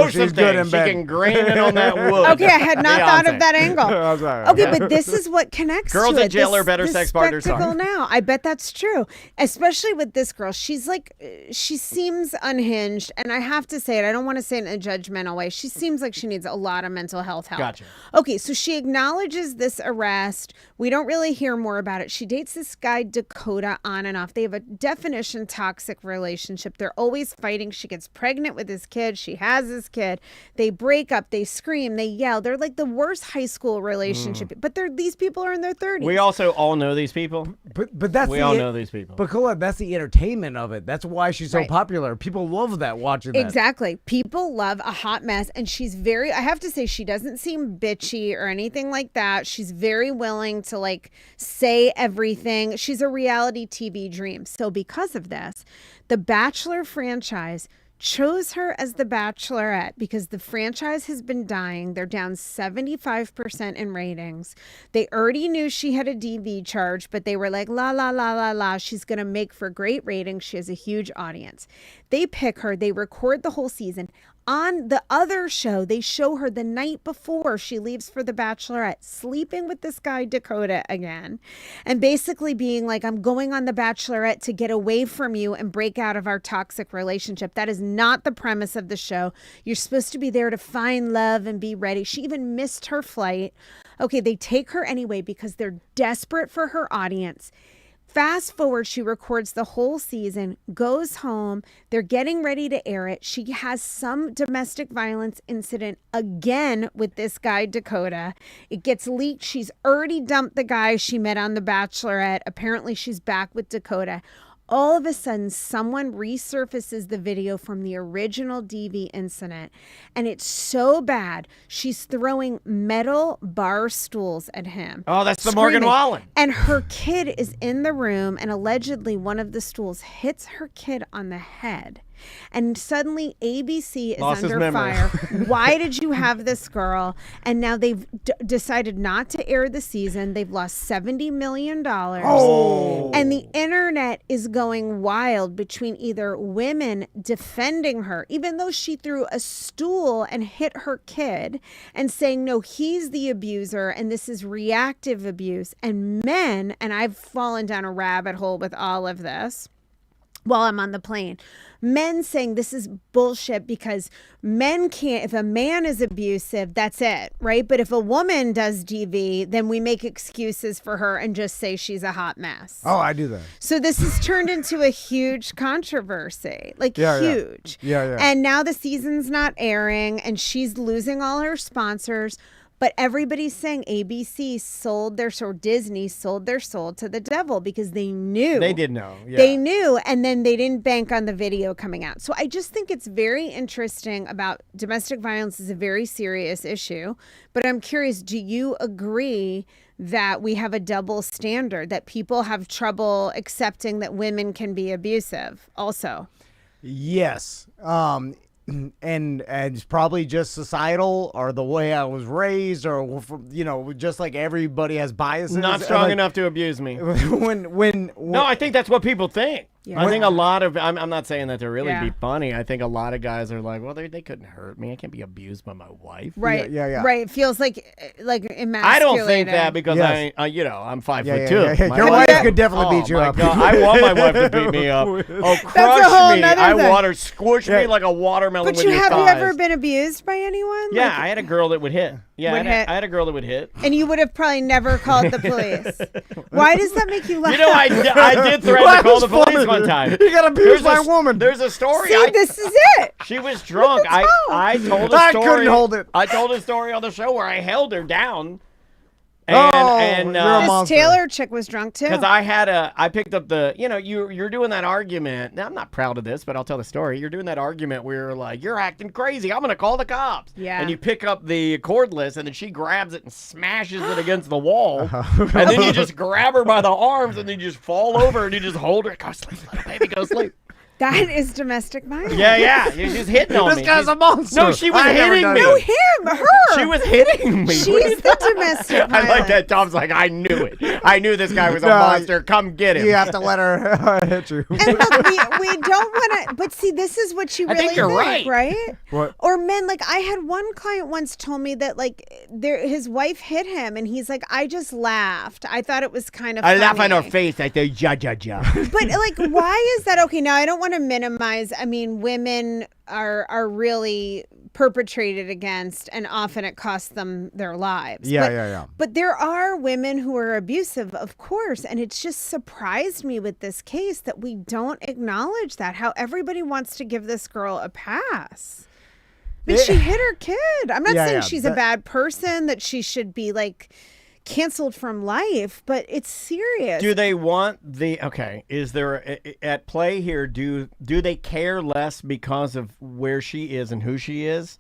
she's she's good in She bed. can grain it on that wood. Okay, I had not thought of Beyonce. that angle. I'm sorry. Okay, but this is what connects Girls to in it. jail this, are better this sex partners. spectacle now. I bet that's true, especially with this girl. She's like, she seems unhinged, and I have to say it. I don't want to say it in a judgmental way. She seems like she needs a lot of mental health help. Gotcha. Okay, so she acknowledges this arrest. We don't really hear more about it. She dates this guy, Dakota, on and off. They have a definition toxic relationship. They're always fighting. She gets pregnant with his kid. She has his kid. They break up. They scream. They yell. They're like the worst high school relationship. But these people are in their 30s. We also all know these people. But that's We the, all know these people. But Colette, that's the entertainment of it. That's why she's so Right. popular. People love that watching that. Exactly. People love a hot mess. And she's very, I have to say, she doesn't seem bitchy or anything like that. She's very willing to like say everything. She's a reality TV dream. So because of this, the Bachelor franchise chose her as the Bachelorette because the franchise has been dying. They're down 75% in ratings. They already knew she had a DV charge, but they were like, la, la, la, la, la. She's going to make for great ratings. She has a huge audience. They pick her. They record the whole season. On the other show, they show her the night before she leaves for the Bachelorette, sleeping with this guy, Dakota, again, and basically being like, I'm going on the Bachelorette to get away from you and break out of our toxic relationship. That is not the premise of the show. You're supposed to be there to find love and be ready. She even missed her flight. Okay, they take her anyway because they're desperate for her audience. Fast forward, she records the whole season, goes home. They're getting ready to air it. She has some domestic violence incident again with this guy, Dakota. It gets leaked. She's already dumped the guy she met on The Bachelorette. Apparently, she's back with Dakota. All of a sudden, someone resurfaces the video from the original DV incident, and it's so bad, she's throwing metal bar stools at him. Oh, that's the Morgan screaming. Wallen. And her kid is in the room, and allegedly one of the stools hits her kid on the head. And suddenly ABC is Lost his under memory. fire. Why did you have this girl? And now they've decided not to air the season. They've lost $70 million. Oh. And the internet is going wild between either women defending her, even though she threw a stool and hit her kid, and saying, no, he's the abuser and this is reactive abuse. And men, and I've fallen down a rabbit hole with all of this while I'm on the plane. Men saying this is bullshit because men can't, if a man is abusive, that's it, right? But if a woman does DV, then we make excuses for her and just say she's a hot mess. Oh, I do that. So this has turned into a huge controversy, like Yeah, yeah. huge. Yeah. And now the season's not airing and she's losing all her sponsors. But everybody's saying ABC sold their soul, Disney sold their soul to the devil because they knew. They did know. Yeah. They knew, and then they didn't bank on the video coming out. So I just think it's very interesting about domestic violence is a very serious issue. But I'm curious, do you agree that we have a double standard, that people have trouble accepting that women can be abusive also? Yes. And it's probably just societal or the way I was raised or, just like everybody has biases. Not And, strong like, enough to abuse me. when No, I think that's what people think. Yeah. I think a lot of, I'm not saying that to really Yeah. be funny. I think a lot of guys are like, well, they couldn't hurt me. I can't be abused by my wife. Right. yeah. Right. It feels like emasculating. I don't think that because Yes. I'm 5'2". Yeah. My Your wife- wife could definitely beat you my up. God, I want my wife to beat me up. Oh, crush a whole me. nother I thing. want her squish me like a watermelon But with you your have you thighs. ever been abused by anyone? Yeah, Like, I had a girl that would hit. Yeah, Would hit. I had a girl that would hit. and you would have probably never called the police. Why does that make you laugh? You know, I did threaten That to call was the police funny. one time. You got abused by a woman. There's a story. See, this is it. She was drunk. the hell? I told a I story. couldn't hold it. I told a story on the show where I held her down. You're a This monster. Taylor chick was drunk too. Because I picked up the, you're doing that argument. Now, I'm not proud of this, but I'll ttell the story. You're doing that argument where you're like, you're acting crazy. I'm going to call the cops. Yeah. And you pick up the cordless, and then she grabs it and smashes it against the wall. And then you just grab her by the arms, and then you just fall over, and you just hold her. Go sleep, little baby, go sleep. That is domestic violence. Yeah. You're just hitting on me. This guy's a monster. No, she was I never hitting done me. it. No, him, her. She was hitting me. She's the domestic I violence. like that. Tom's like, I knew it. I knew this guy was a No, monster. Come get him. You have to let her hit you. And look, we don't want to, but see, this is what you I really think you're right. right? What? Or men, like I had one client once told me that like his wife hit him, and he's like, I just laughed. I thought it was kind of I funny. laugh on her face. I say, ja. But like, why is that okay? Now, I don't want to minimize. I mean, women are really perpetrated against, and often it costs them their lives. Yeah. But there are women who are abusive, of course, and it's just surprised me with this case that we don't acknowledge that. How everybody wants to give this girl a pass. But she hit her kid. I'm not saying she's a bad person, that she should be like canceled from life, but it's serious. Do they want is there at play here, do they care less because of where she is and who she is?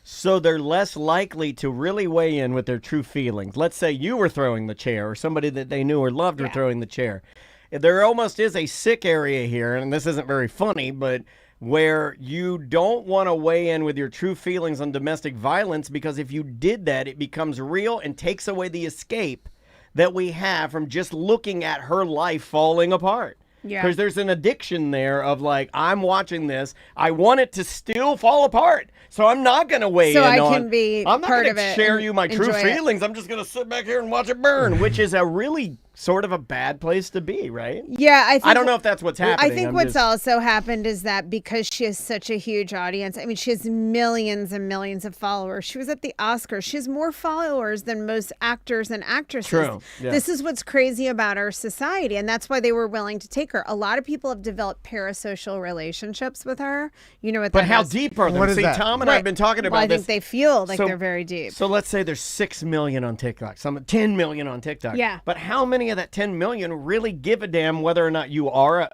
So they're less likely to really weigh in with their true feelings. Let's say you were throwing the chair, or somebody that they knew or loved were throwing the chair. There almost is a sick area here, and this isn't very funny, but where you don't want to weigh in with your true feelings on domestic violence, because if you did that, it becomes real and takes away the escape that we have from just looking at her life falling apart. Yeah. Because there's an addiction there of like, I'm watching this, I want it to still fall apart, so I'm not going to weigh in So I on. can be I'm not part going of to it share and you my true enjoy it. feelings. I'm just going to sit back here and watch it burn, which is a really sort of a bad place to be, right? Yeah, I don't know if that's what's happening. I think what's also happened is that because she has such a huge audience, I mean, she has millions and millions of followers. She was at the Oscars. She has more followers than most actors and actresses. True. Yeah. This is what's crazy about our society, and that's why they were willing to take her. A lot of people have developed parasocial relationships with her. You know what But that how is? deep are they? What is See, that? Tom and I have been talking about Well, I this. think they feel like So- they're very deep. So let's say there's 6 million on TikTok, some 10 million on TikTok. Yeah. But how many of that 10 million really give a damn whether or not you are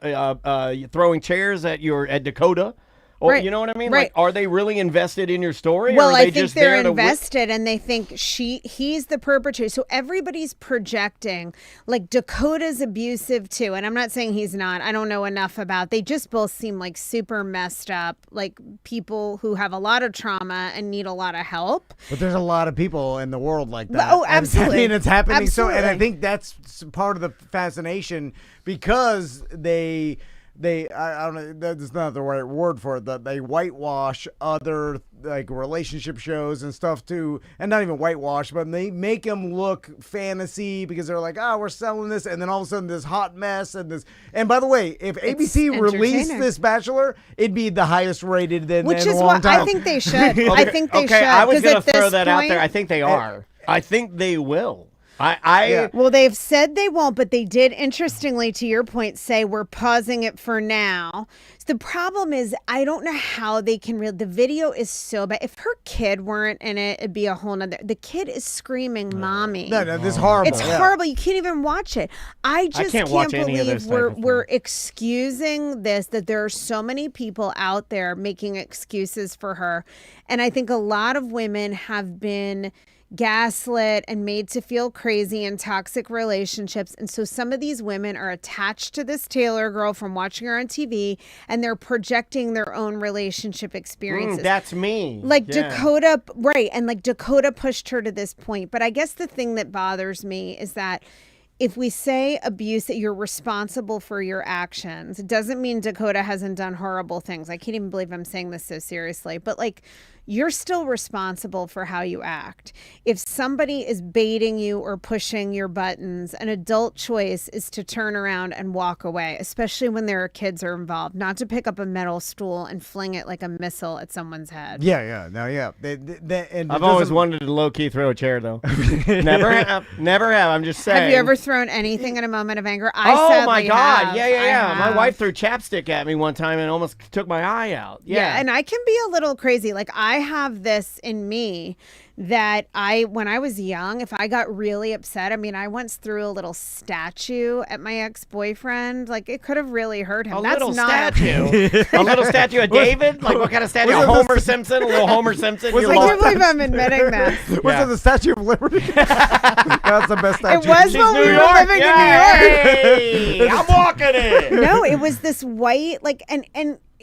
throwing chairs at Dakota? Or Right. you know what I mean? Right. Like, are they really invested in your story? Well, or are I they think just they're there to invested, and they think he's the perpetrator. So everybody's projecting like Dakota's abusive too. And I'm not saying he's not. I don't know enough about. They just both seem like super messed up, like people who have a lot of trauma and need a lot of help. But there's a lot of people in the world like that. Oh, absolutely. I mean, it's happening. So, and I Absolutely. think that's part of the fascination, because they I don't know, that's not the right word for it, that they whitewash other like relationship shows and stuff too, and not even whitewash, but they make them look fantasy, because they're like, we're selling this, and then all of a sudden this hot mess and this. And by the way, if ABC released entertaining. this Bachelor, it'd be the highest rated in Which a is long what time. I think they should. I think they should. I was 'cause going at to throw this that out point- there. I think they are. I think they will. I Well, they've said they won't, but they did, interestingly, to your point, say we're pausing it for now. So the problem is, I don't know how they can the video is so bad. If her kid weren't in it, it'd be a whole nother. The kid is screaming, "Mommy!" No, this is horrible. It's horrible. You can't even watch it. I just can't watch any of believe this type of we're excusing this, that there are so many people out there making excuses for her. And I think a lot of women have been gaslit and made to feel crazy in toxic relationships. And so some of these women are attached to this Taylor girl from watching her on TV, and they're projecting their own relationship experiences. that's me. Like Yeah. Dakota, right. And like Dakota pushed her to this point. But I guess the thing that bothers me is that if we say abuse, that you're responsible for your actions, it doesn't mean Dakota hasn't done horrible things. I can't even believe I'm saying this so seriously, but like, you're still responsible for how you act. If somebody is baiting you or pushing your buttons, an adult choice is to turn around and walk away, especially when there are kids are involved, not to pick up a metal stool and fling it like a missile at someone's head. Yeah. And I've always wanted to low-key throw a chair, though. Never have. I'm just saying. Have you ever thrown anything in a moment of anger? I Oh sadly my God! have. Yeah. I My have. wife threw chapstick at me one time and almost took my eye out. Yeah, and I can be a little crazy. Like I have this in me that when I was young, if I got really upset, I mean, I once threw a little statue at my ex-boyfriend. Like, it could have really hurt him. A That's little not statue. A little statue of David? Like, what kind of statue? A Homer Simpson? A little Homer Simpson? I can't believe I'm admitting this. Was it the Statue of Liberty? That's the best statue. It was when we were living in New York. Hey, I'm walking it. No, it was this white, like, and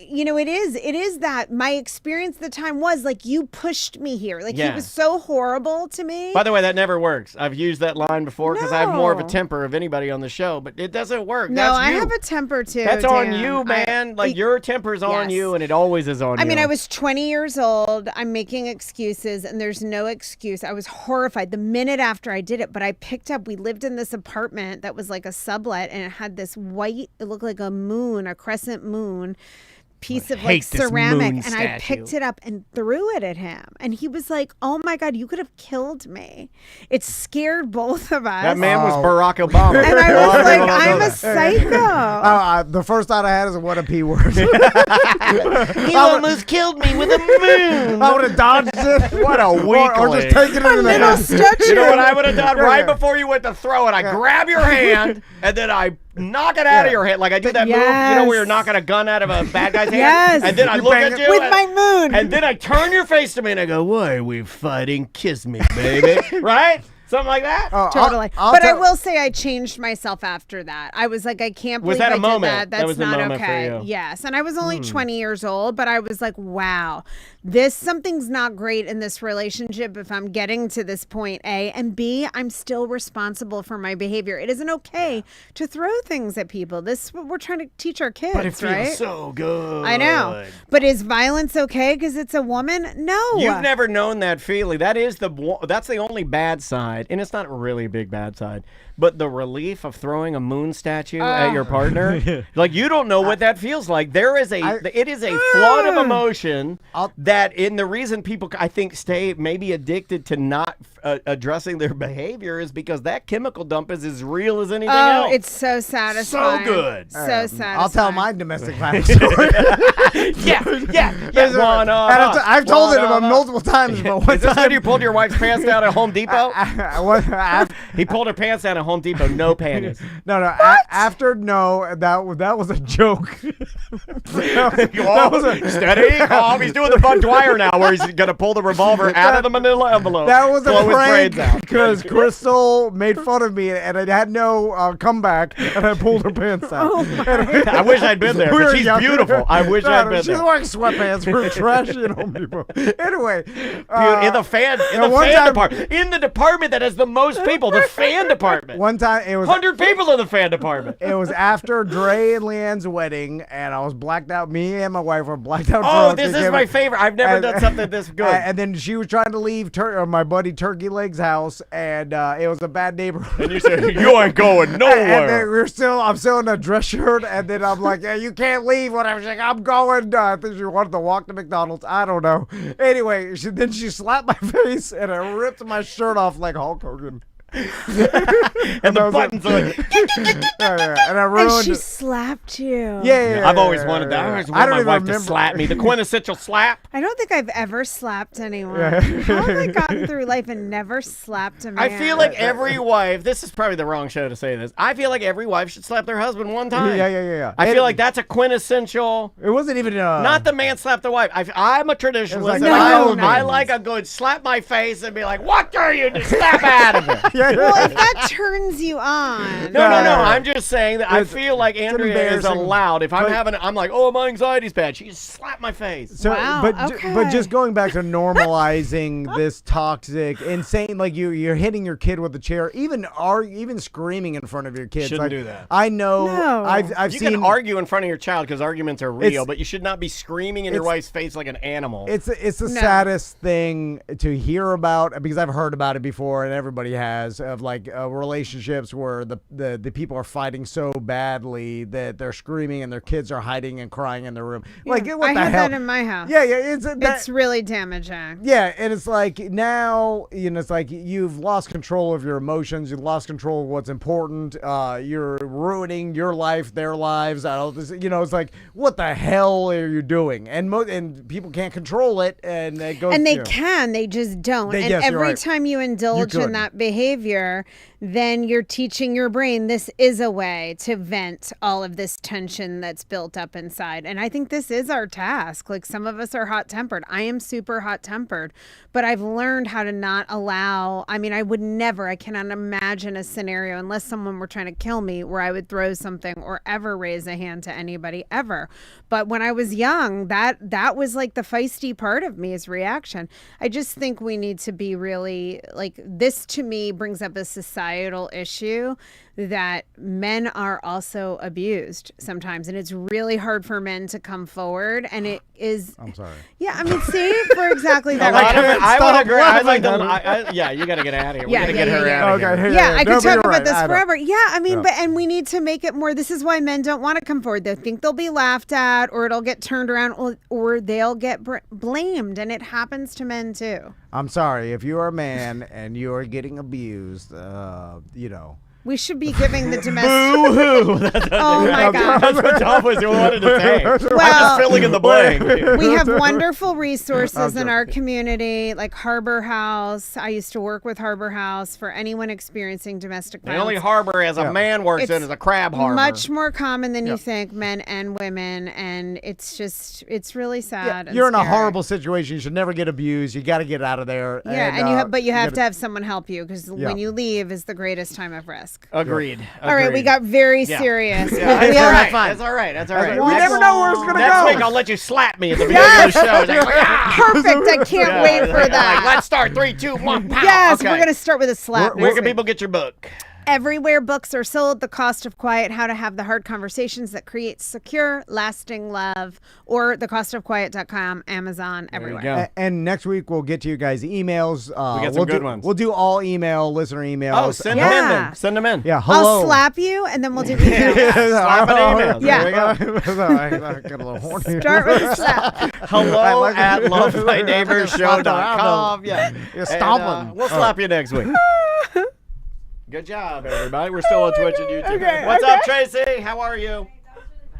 you know, it is that my experience at the time was like, you pushed me here. Like, he was so horrible to me. By the way, that never works. I've used that line before because I have more of a No. temper of anybody on the show, but it doesn't work. No, That's I you. have a temper too. That's on Dan. you, man. Your temper's on Yes. you, and it always is on you. I mean, I was 20 years old. I'm making excuses, and there's no excuse. I was horrified the minute after I did it, but I picked up, we lived in this apartment that was like a sublet, and it had this white, it looked like a moon, a crescent moon, piece of like hate this ceramic, moon and I statue. picked it up and threw it at him, and he was like, "Oh my God, you could have killed me." It scared both of us. That man was Barack Obama. and I was like, "I'm a psycho." The first thought I had is, what a P word. He almost killed me with a moon. I would have dodged it. What a weakling. Or just taken it in the Little head. statue. You know what I would have done? Yeah, Right yeah. before you went to throw it, I grab your hand, and then I knock it out of your hand. Like I do that move, you know, where you're Yes. knocking a gun out of a bad guy's hand? Yes. And then I You look bang at it you. with and, my moon. And then I turn your face to me, and I go, why are we fighting? Kiss me, baby. Right? Something like that? Oh, Totally. I'll But I tell- will say I changed myself after that. I was like, I can't Was believe that a I moment? did that. That That's was a not moment for okay. you. Yes. And I was only 20 years old, but I was like, wow, something's not great in this relationship if I'm getting to this point, A. And B, I'm still responsible for my behavior. It isn't okay to throw things at people. This is what we're trying to teach our kids, But it feels right? so good. I know. But is violence okay because it's a woman? No. You've never known that feeling. That's the only bad side, and it's not really a big bad side. But the relief of throwing a moon statue at your partner, like you don't know what that feels like. It is a flood of emotion the reason people I think stay maybe addicted to not addressing their behavior is because that chemical dump is as real as anything Oh, else. it's so satisfying. good. So satisfying. I'll tell my domestic violence story. yeah. There's a- One of and us. I've told it One about of us. multiple times, but one Is this when time you pulled your wife's pants down at Home Depot? I He pulled her pants down at Home Depot, no panties. No, after that was a joke. that was a Steady, calm. He's doing the Bud Dwyer now, where he's gonna pull the revolver out of the manila envelope. That was a blow his prank brains out. because Crystal made fun of me and I had no comeback and I pulled her pants down. I wish I'd been there. We But were she's young. beautiful. I wish No, I'd no, been she's there. wearing sweatpants. We're trashy at Home Depot. Anyway, In the fan one time- department, in the department that has the most people, the fan department. one time it was 100 people in the fan department. It was after Dre and Leanne's wedding, and I was blacked out. Me and my wife were blacked out. Oh, drunk this and is came- my favorite. I've never and- done something this good. And then she was trying to leave my buddy Turkey Leg's house, and it was a bad neighborhood. And you said, you ain't going And then nowhere. I'm still in a dress shirt, and then I'm like, yeah, you can't leave. Whatever. She's like, I'm going. I think she wanted to walk to McDonald's. I don't know. Anyway, then she slapped my face, and I ripped my shirt off like Hulk Hogan. And the buttons are like, And I And ruined she it. slapped you. Yeah. I've always wanted that. I always I want don't my even wife to remember. slap me. The quintessential slap. I don't think I've ever slapped anyone. How have I gotten through life and never slapped a man? I feel like every wife, this is probably the wrong show to say this. I feel like every wife should slap their husband one time. Yeah. I feel like that's a quintessential. It wasn't even Not the man slap the wife. I'm a traditionalist. like and I no. like a good slap my face and be like, what are you? Just snap out of it. Well, if that turns you on. No. I'm just saying that I feel like Andrea is embarrassing. allowed. If I'm But- I'm like, oh, my anxiety's bad. She just slapped my face. So, Wow, but okay. but just going back to normalizing this toxic, insane, like you're hitting your kid with a chair, even screaming in front of your kids. Shouldn't like, do that. I know. No. I've You seen. can argue in front of your child because arguments are real, It's- but you should not be screaming in your it's- wife's face like an animal. It's the No. saddest thing to hear about because I've heard about it before and everybody has. has of like relationships where the people are fighting so badly that they're screaming and their kids are hiding and crying in their room. Like, what I the have hell? that in my house. Yeah, it's really damaging. Yeah, and it's like now, it's like you've lost control of your emotions. You've lost control of what's important. You're ruining your life, their lives. It's like, what the hell are you doing? And people can't control it, and it goes. And they can, they just don't. And yes, you're every right. time you indulge You in could. that behavior, then you're teaching your brain this is a way to vent all of this tension that's built up inside. And I think this is our task. Like, some of us are hot tempered. I am super hot tempered, but I've learned how to not allow. I mean, I cannot imagine a scenario, unless someone were trying to kill me, where I would throw something or ever raise a hand to anybody ever. But when I was young, that was like the feisty part of me, is reaction. I just think we need to be really, like, this to me brings up a societal issue that men are also abused sometimes, and it's really hard for men to come forward, and it is. I'm sorry. Yeah, I mean, see, for exactly that. I would agree. I like laughing. yeah, you got to get out of here. Yeah, We got to get yeah, her yeah. out of Okay. here. Yeah, I No, could but talk you're about right. this I know. forever. Yeah, I mean, Yeah. and we need to make it more. This is why men don't want to come forward. They think they'll be laughed at, or it'll get turned around, or they'll get blamed, and it happens to men too. I'm sorry if you are a man and you are getting abused. We should be giving the domestic. Boo-hoo. Oh my God. That's what Tom was wanted to say. I'm Well, just filling in the blank. We have wonderful resources in joking. our community, like Harbor House. I used to work with Harbor House for anyone experiencing domestic The violence. only harbor as a man works in It's is a crab harbor. Much more common than you think, men and women, and it's really sad. and You're in a scary. horrible situation. You should never get abused. You got to get out of there. Yeah, and you have to have someone help you, because Yeah. when you leave is the greatest time of risk. Agreed. All right, we got very serious. Yeah, but we that's all all had right. fun. That's all right. That's all right. We never know where it's gonna Next go. week I'll let you slap me at the beginning of the show. It's like, Perfect. I can't wait for Like, that. let's start 3, 2, 1. Pow. Yes, Okay. we're gonna start with a slap. Where can people get your book? Everywhere books are sold. The Cost of Quiet: How to Have the Hard Conversations That Create Secure, Lasting Love, or thecostofquiet.com, Amazon, everywhere. go. And next week we'll get to you guys' emails. We got some we'll good do, ones. We'll do all listener emails. Oh, send them in Yeah. then. Send them in. Yeah, hello. I'll slap you, and then we'll do emails. Slap an email. Yeah. There we go. Sorry, I got a little horny. Start with a slap. Hello like at it. lovemyneighborshow.com. Yeah. You're stomping. And, we'll slap you next week. Good job, everybody. We're still on Twitch and YouTube. Okay, What's okay. up, Tracy? How are you?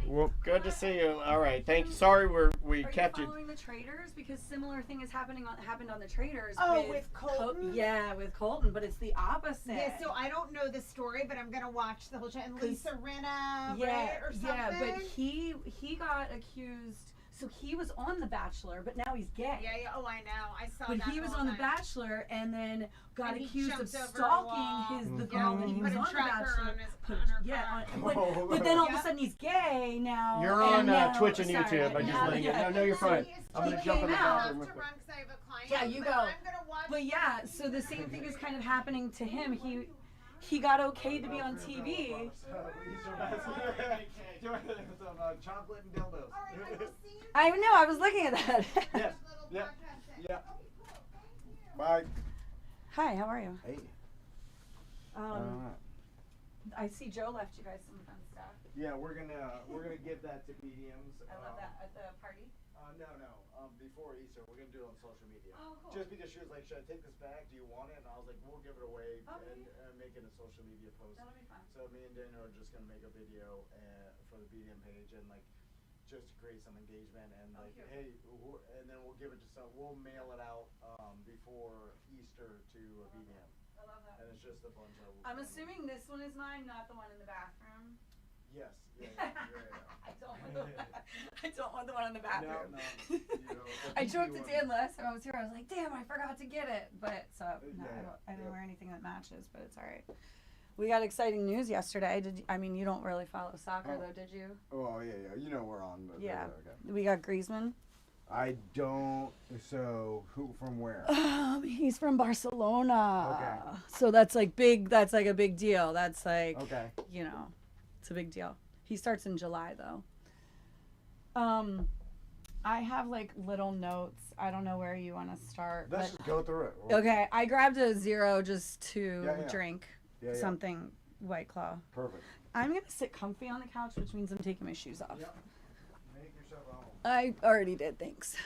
Well, good to see you. All right, thank you. Sorry we kept you. Following the traders, because similar thing is happened on the traders. Oh, with Colton? Yeah, with Colton, but it's the opposite. Yeah, so I don't know the story, but I'm gonna watch the whole show. And Lisa Rinna, yeah, right, or something. yeah, but he got accused. So he was on The Bachelor, but now he's gay. Yeah, yeah. Oh, I know. I saw But that. he was whole on The time. Bachelor and then got And he accused of jumped over a stalking wall. the Yeah, girl that he he put was a on The tracker Bachelor. on his- on her car. But then all of Yeah. a sudden he's gay now. You're and on now- Twitch and sorry, YouTube. I just now- letting you yeah. know. No, you're fine. He I'm gonna came jump in the out. bathroom. I have to run 'cause I have a client, Yeah, you but go. I'm gonna watch But yeah, so the same thing is kind of happening to him. He got okayed to be on TV. Chocolate and dildos. I know. I was looking at that. Yeah. Bye. Hi, how are you? Hey. I see Joe left you guys some fun stuff. Yeah, we're gonna give that to mediums. I love that at the party. No. Before Easter, we're gonna do it on social media. Oh, cool. Just because she was like, "Should I take this back? Do you want it?" And I was like, "We'll give it away Okay. and make it a social media post." That'll be fun. So me and Daniel are just gonna make a video for the BDM page and like just to create some engagement and like, cute. hey, and then we'll give it to some. We'll mail it out before Easter to a BDM. I love that. And it's just a bunch of. I'm assuming this one is mine, not the one in the bathroom. Yes. Yeah. I don't want the one in the bathroom. No. You know, I the joked to one. Dan last time I was here. I was like, "Damn, I forgot to get it." But so no, Yeah, I didn't yeah. wear anything that matches, but it's all right. We got exciting news yesterday. You don't really follow soccer though, did you? Oh yeah. You know we're on. But Yeah. Okay. We got Griezmann. I don't. So who from where? He's from Barcelona. Okay. So that's like big. That's like a big deal. That's like Okay. it's a big deal. He starts in July though. I have like little notes. I don't know where you want to start. Let's But just go through it. okay, I grabbed a zero just to Yeah. drink something White Claw. Perfect. I'm gonna sit comfy on the couch, which means I'm taking my shoes off. Yep. Make yourself at home. I already did. Thanks.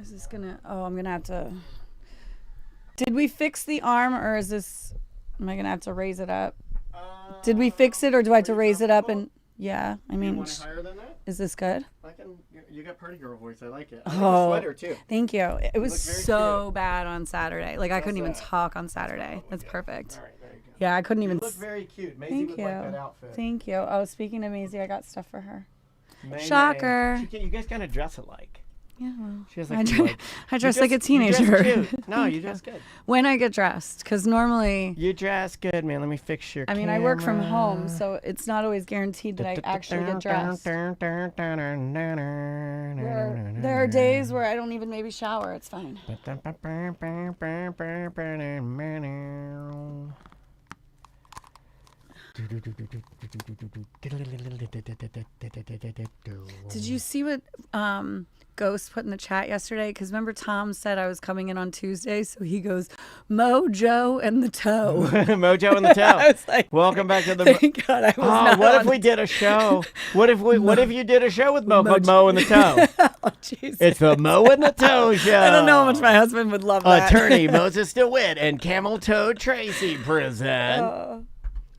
Is this gonna? Oh, I'm gonna have to. Did we fix the arm, or is this? Am I gonna have to raise it up? Did we fix it, or do I have to raise it up and? Yeah, I mean, Want it higher than that? is this good? I can. You got pretty girl voice. I like it. Oh, sweater too. thank you. It was look very so bad on Saturday. Like I couldn't even talk on Saturday. That's perfect. All right, there you go. Yeah, I couldn't You even. look very cute. Maisie Thank would you. like that outfit. Thank you. Oh, speaking of Maisie, I got stuff for her. May. Shocker. You guys kind of dress alike. Yeah, well, She has I, like, dre- I dress like a You teenager. dress cute. No, you dress good. When I get dressed, because normally, You dress good, man. Let me fix your I mean, I work from home, camera. so it's not always guaranteed that I actually get dressed. There are days where I don't even maybe shower. It's fine. Did you see what Ghost put in the chat yesterday? Because remember Tom said I was coming in on Tuesday, so he goes, Mojo and the toe. Mojo and the toe. I was like, Welcome back to the. thank God I was Oh, not what on if we did a show? What if you did a show with Mo called Mo and the Toe? Oh, Jesus. It's the Mo and the Toe show. I don't know how much my husband would love that. Attorney Moses DeWitt and Camel Toe Tracy present.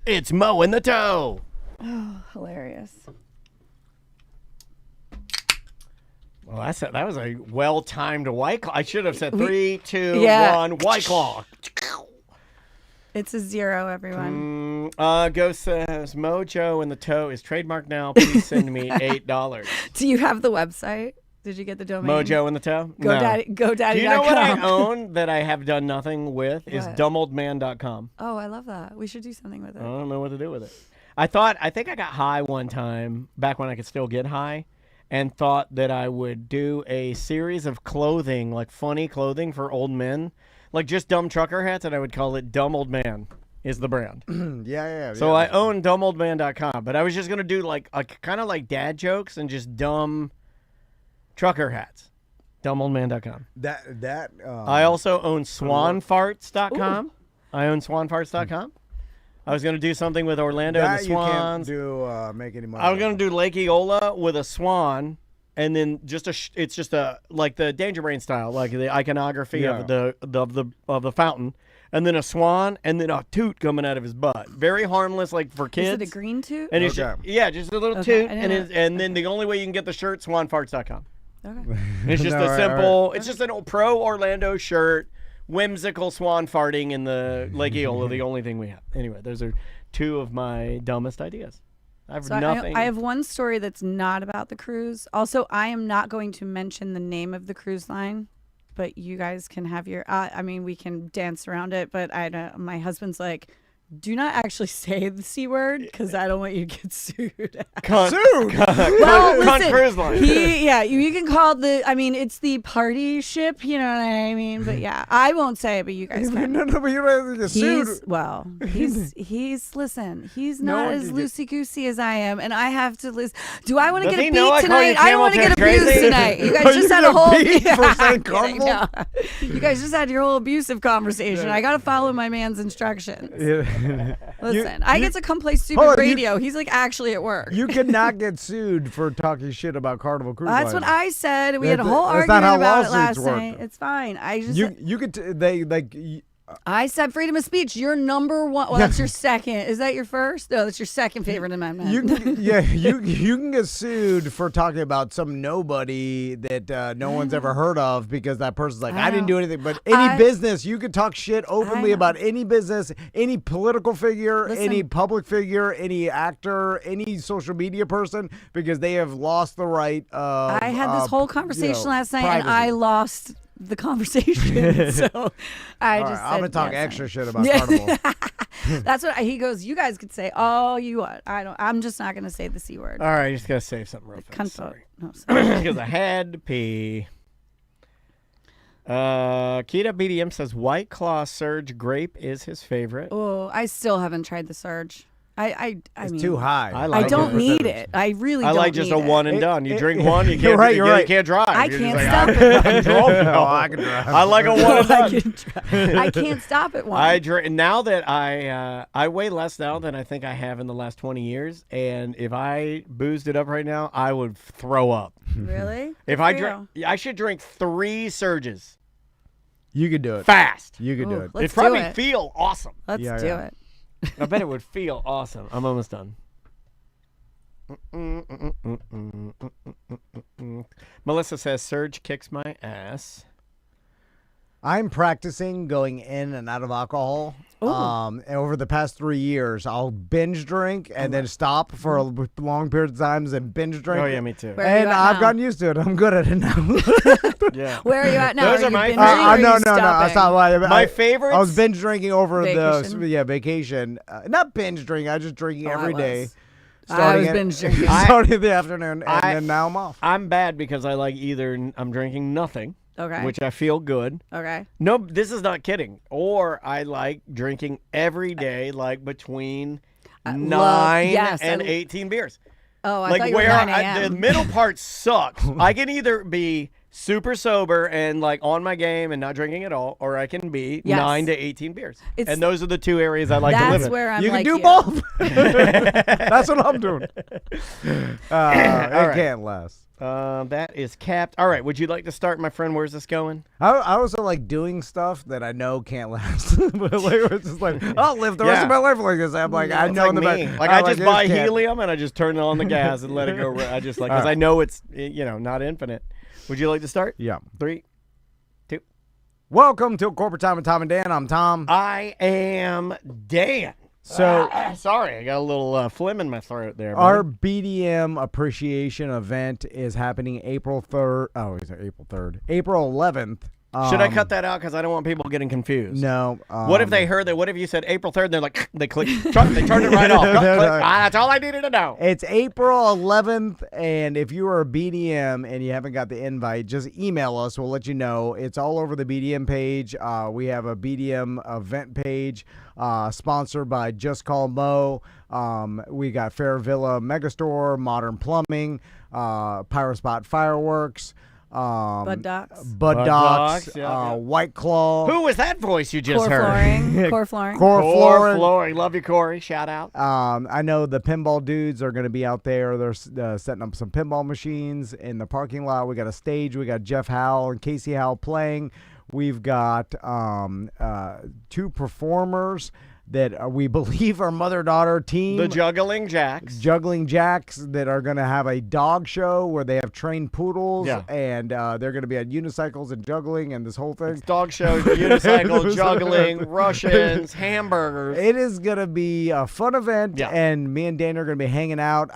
It's Mo and the Toe. Oh, hilarious. Well, that was a well-timed White Claw. I should have said 3, 2, 1, Yeah. White Claw. It's a 0, everyone. Ghost says, Mojo and the Toe is trademarked now. Please send me $8. Do you have the website? Did you get the domain? Mojo and the Toe? GoDaddy.com. Do you know what I own that I have done nothing with? Is What? dumboldman.com. Oh, I love that. We should do something with it. I don't know what to do with it. I think I got high one time, back when I could still get high, and thought that I would do a series of clothing, like funny clothing for old men, like just dumb trucker hats, and I would call it Dumb Old Man is the brand. Yeah. So I own dumboldman.com, but I was just going to do like kind of like dad jokes and just dumb trucker hats. Dumboldman.com. I I also own swanfarts.com. I own swanfarts.com. I was going to do something with Orlando and the you can't Swans. do make any money. I was going to do Lake Eola with a swan, and then it's just like the Danger Brain style, like the iconography of the fountain, and then a swan, and then a toot coming out of his butt. Very harmless, like for kids. Is it a green toot? And it's Okay. just a little Okay, toot, I didn't know. and then the only way you can get the shirt, swanfarts.com. Okay. It's just No, a right, simple. It's just an old pro Orlando shirt, whimsical swan farting in the Lake Eola. The only thing we have. Anyway, those are two of my dumbest ideas. I have So nothing. I have one story that's not about the cruise. Also, I am not going to mention the name of the cruise line, but you guys can have your. I mean, we can dance around it. But my husband's like, do not actually say the C word because I don't want you to get sued. Cunt. Sued? Well, Cunt listen, cruise line. you can call it the. I mean, it's the party ship. You know what I mean? But yeah, I won't say it, but you guys can. No, but you don't have to get sued. Listen, he's No not one as can get- loosey goosey as I am, and I have to listen. Do I want to Does get he a know I beat call you tonight? I don't want to camel get toe abused crazy? tonight. You Are guys you just had gonna a whole. beat for I'm saying kidding, carnival? no. You guys just had your whole abusive conversation. I got to follow my man's instructions. Listen, I get to come play stupid Hold on, radio. He's like actually at work. You cannot get sued for talking shit about Carnival Cruise That's Line. what I said. We had a That- whole that's not argument how about it last lawsuits work. night. It's fine. I just You could they like. I said freedom of speech. You're number one. Well, that's your second. Is that your first? No, that's your second favorite amendment. You can get sued for talking about some nobody that no one's ever heard of because that person's like, I didn't do anything. But any business, you could talk shit openly know. about any business, any political figure, Listen. any public figure, any actor, any social media person because they have lost the right of. I had this whole conversation last night, and privacy. I lost the conversation. So I All just right, I'm gonna said, talk yeah, extra sorry. shit about Yeah. Carnival. That's what he goes. You guys could say all you want. I don't. I'm just not gonna say the C word. All right, just gotta save something real fast. Cunt Sorry, vote. No, sorry. because I had to pee. Kita BDM says White Claw Surge Grape is his favorite. Oh, I still haven't tried the Surge. It's mean, too high. I I don't it. need it. I really I don't like just need a one it. and done. You drink it- one, you you're can't. right, you're you right. can't drive. I You're can't just stop like, it. I can drive. No, I can drive. I like a one and I done. can try. I can't stop at one. I drink now that I weigh less now than I think I have in the last 20 years, and if I boozed it up right now, I would throw up. Really? If Good I for drink, I should drink 3 surges You could do it. fast. You could do Ooh, it. let's It'd probably do it. feel awesome. Let's Yeah, do yeah. it. I bet it would feel awesome. I'm almost done. Melissa says Surge kicks my ass. I'm practicing going in and out of alcohol. And over the past 3 years, I'll binge drink and then stop for a long period of times and binge drink. Oh yeah, me too. Where are you And at I've now? gotten used to it. I'm good at it now. Yeah. Where are you at now? Those are my you binging or are no, you no, no. I stopping? stopped. My favorites. I was binge drinking over Vacation? the vacation. Not binge drinking. I was just drinking Oh, I every day. was. I was at- binge drinking. starting in the afternoon, and I- then now I'm off. I'm bad because I like either I'm drinking nothing, Okay. which I feel good. Okay. No, this is not kidding. Or I like drinking every day, like between 9 yes, and I- 18 beers. Oh, I Like thought you were where 9 the a.m. middle part sucks. I can either be super sober and like on my game and not drinking at all, or I can be Yes. 9 to 18 beers. It's- And those are the 2 areas I like to live That's in. where I'm You like can do you. both. That's what I'm doing. It right. can't last. That is capped. All right. Would you like to start, my friend? Where's this going? I also like doing stuff that I know can't last. But like, it's just like, I'll live the rest Yeah. of my life like this. I'm like, I It's know like the me. back. Like I just this buy can't. helium and I just turn on the gas and let it go. I just like because I know it's not infinite. Would you like to start? Yeah. 3, 2. Welcome to Corporate Time with Tom and Dan. I'm Tom. I am Dan. So Sorry, I got a little phlegm in my throat there. our buddy. BDM appreciation event is happening April 3rd. Oh, is it April 3rd? April 11th. Should I cut that out because I don't want people getting confused? No. What if they heard that? What if you said April 3rd? And they're like, they click, they turned it right off. No, Click. no. That's all I needed to know. It's April 11th, and if you are a BDM and you haven't got the invite, just email us. We'll let you know. It's all over the BDM page. We have a BDM event page sponsored by Just Call Mo. We got Fair Villa Megastore, Modern Plumbing, Pyrospot Fireworks, Bud Docs. Bud Docs, Docs, yeah. White Claw. Who was that voice you just Core heard? flooring. Core flooring. Core Corey. Flooring. Love you, Corey. Shout out. I know the pinball dudes are going to be out there. They're setting up some pinball machines in the parking lot. We got a stage. We got Jeff Howell and Casey Howell playing. We've got 2 performers that we believe are mother-daughter team. The Juggling Jacks. Juggling Jacks that are going to have a dog show where they have trained poodles. Yeah. And they're going to be on unicycles and juggling and this whole thing. It's dog shows, unicycle, juggling, Russians, hamburgers. It is going to be a fun event, Yeah. and me and Dan are going to be hanging out.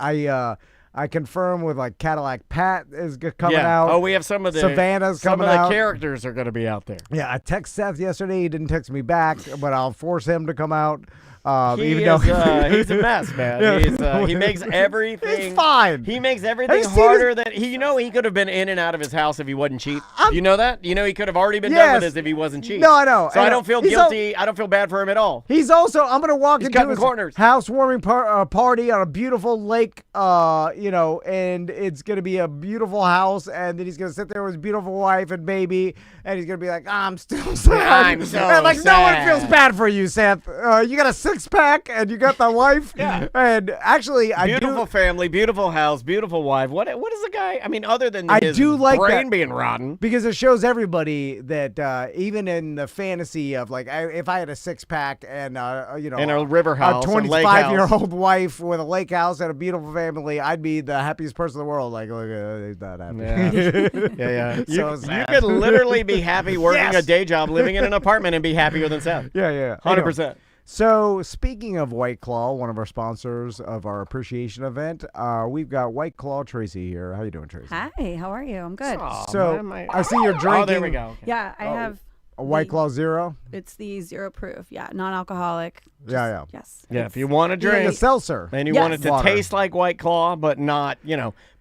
I confirm with like Cadillac Pat is coming out. Oh, we have some of the Savannah's some coming of the out. characters are going to be out there. Yeah, I text Seth yesterday. He didn't text me back, but I'll force him to come out. He Even is, though he's a mess, man. Yeah. He makes everything. He's fine. He makes Have everything you seen harder than he. You know, he could have been in and out of his house if he wasn't cheap. You know that? You know, he could have already been done Yes. with this if he wasn't cheap. No, I know. So I I know. don't feel He's guilty. I don't feel bad for him at all. He's also. I'm gonna walk He's into cutting his corners. housewarming party on a beautiful lake. And it's gonna be a beautiful house, and then he's gonna sit there with his beautiful wife and baby, and he's gonna be like, I'm still sad. I'm so And, like no one sad. feels bad for you, Seth. You got a 6-pack, and you got the wife. Yeah. And actually, Beautiful family, beautiful house, beautiful wife. What is the guy? I mean, other than I his do like brain that. being rotten. Because it shows everybody that even in the fantasy of like, if I had a 6-pack and In a river house, a a lake house. 25-year-old wife with a lake house and a beautiful family, I'd be the happiest person in the world. Like, look, he's not happy. Yeah. You, So you sad. could literally be happy working Yes. a day job, living in an apartment, and be happier than Seth. Yeah. 100%. So, speaking of White Claw, one of our sponsors of our appreciation event, we've got White Claw Tracy here. How you doing, Tracy? Hi, how are you? I'm good. Aw, So, why am I see you're drinking. Oh, there we go. Okay. Yeah, I have A White Claw Zero? It's the zero proof. Yeah, non-alcoholic. Yeah. Yeah, It's- if you want to Like drink a seltzer. and you Yes. want it to Water. taste like White Claw, but not,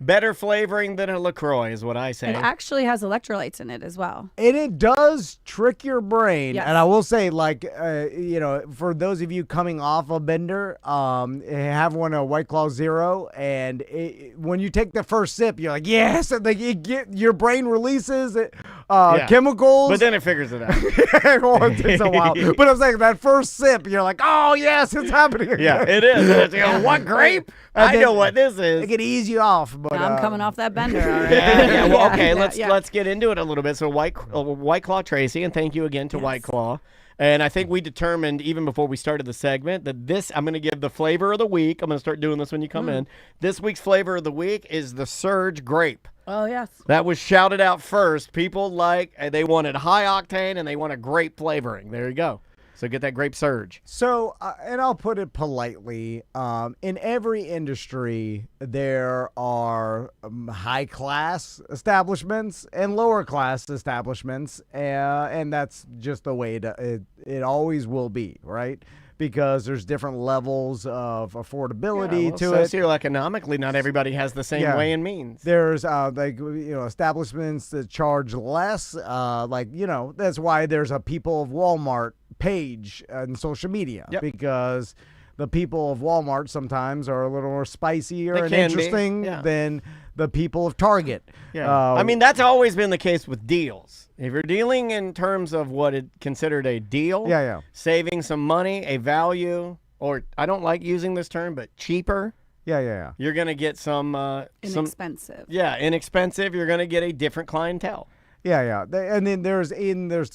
better flavoring than a LaCroix is what I say. It actually has electrolytes in it as well. And it does trick your brain. Yes. And I will say, for those of you coming off a bender, have one a White Claw Zero, and when you take the first sip, you're like, yes, and your brain releases chemicals. But then it figures it out. Well, it takes a while. But I'm saying that first sip, you're like, oh, yes, it's happening again. Yeah, it is. And it's, what grape? And I then know what this is. It can ease you off. But I'm coming off that bender. All right. Yeah. Well, okay. Yeah. Let's get into it a little bit. So White Claw Tracy, and thank you again to White Claw. And I think we determined even before we started the segment that I'm going to give the flavor of the week. I'm going to start doing this when you come in. This week's flavor of the week is the Surge Grape. Oh, yes. That was shouted out first. People they wanted high octane and they wanted grape flavoring. There you go. So get that grape surge. So, and I'll put it politely, in every industry, there are high-class establishments and lower-class establishments, and that's just the way it always will be, right? Because there's different levels of affordability to it. Socioeconomically, not everybody has the same way and means. There's establishments that charge less. That's why there's a People of Walmart page on social media, because the people of Walmart sometimes are a little more spicier and interesting than the people of Target. Yeah. I mean, that's always been the case with deals. If you're dealing in terms of what is considered a deal, saving some money, a value, or I don't like using this term, but cheaper. Yeah. You're going to get some inexpensive. Inexpensive. You're going to get a different clientele. Yeah. And then there's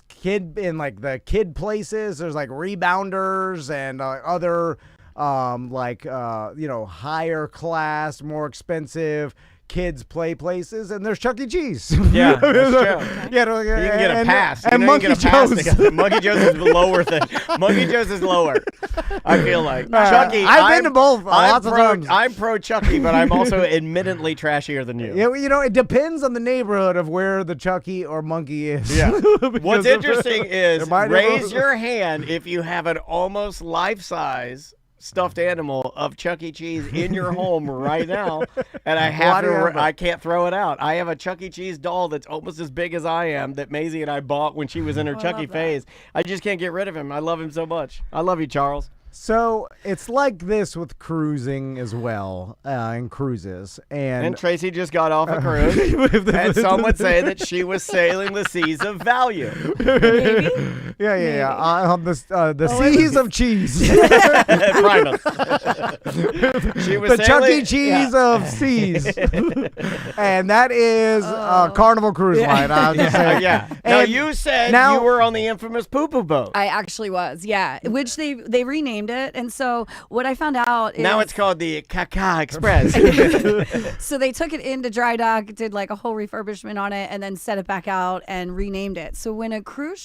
kid in like the kid places. There's like rebounders and other higher class, more expensive kids play places, and there's Chuck E. Cheese. Yeah, that's true. You can get a pass. And Monkey Joe's. Monkey Joe's is lower than Monkey Joe's is lower. I feel like Chucky. I've been to both lots of times. I'm pro Chucky, but I'm also admittedly trashier than you. Yeah, it depends on the neighborhood of where the Chucky or Monkey is. Yeah. What's interesting is raise your hand if you have an almost life-size stuffed animal of Chuck E. Cheese in your home right now, and I can't throw it out. I have a Chuck E. Cheese doll that's almost as big as I am that Maisie and I bought when she was in her Chucky phase. I just can't get rid of him. I love him so much. I love you, Charles. So it's like this with cruising as well, and cruises. And Tracy just got off a cruise, and some would say that she was sailing the seas of value. Maybe? Yeah. On the seas of cheese. Primus. She was the Chuck E. sailing- Cheese of seas. And that is Carnival Cruise Line. I'll just say. Yeah. Now, you said you were on the infamous poo-poo boat. I actually was, yeah. Which they renamed it. And so what I found out is... Now it's called the Kaka Express. So they took it into dry dock, did like a whole refurbishment on it, and then set it back out and renamed it. So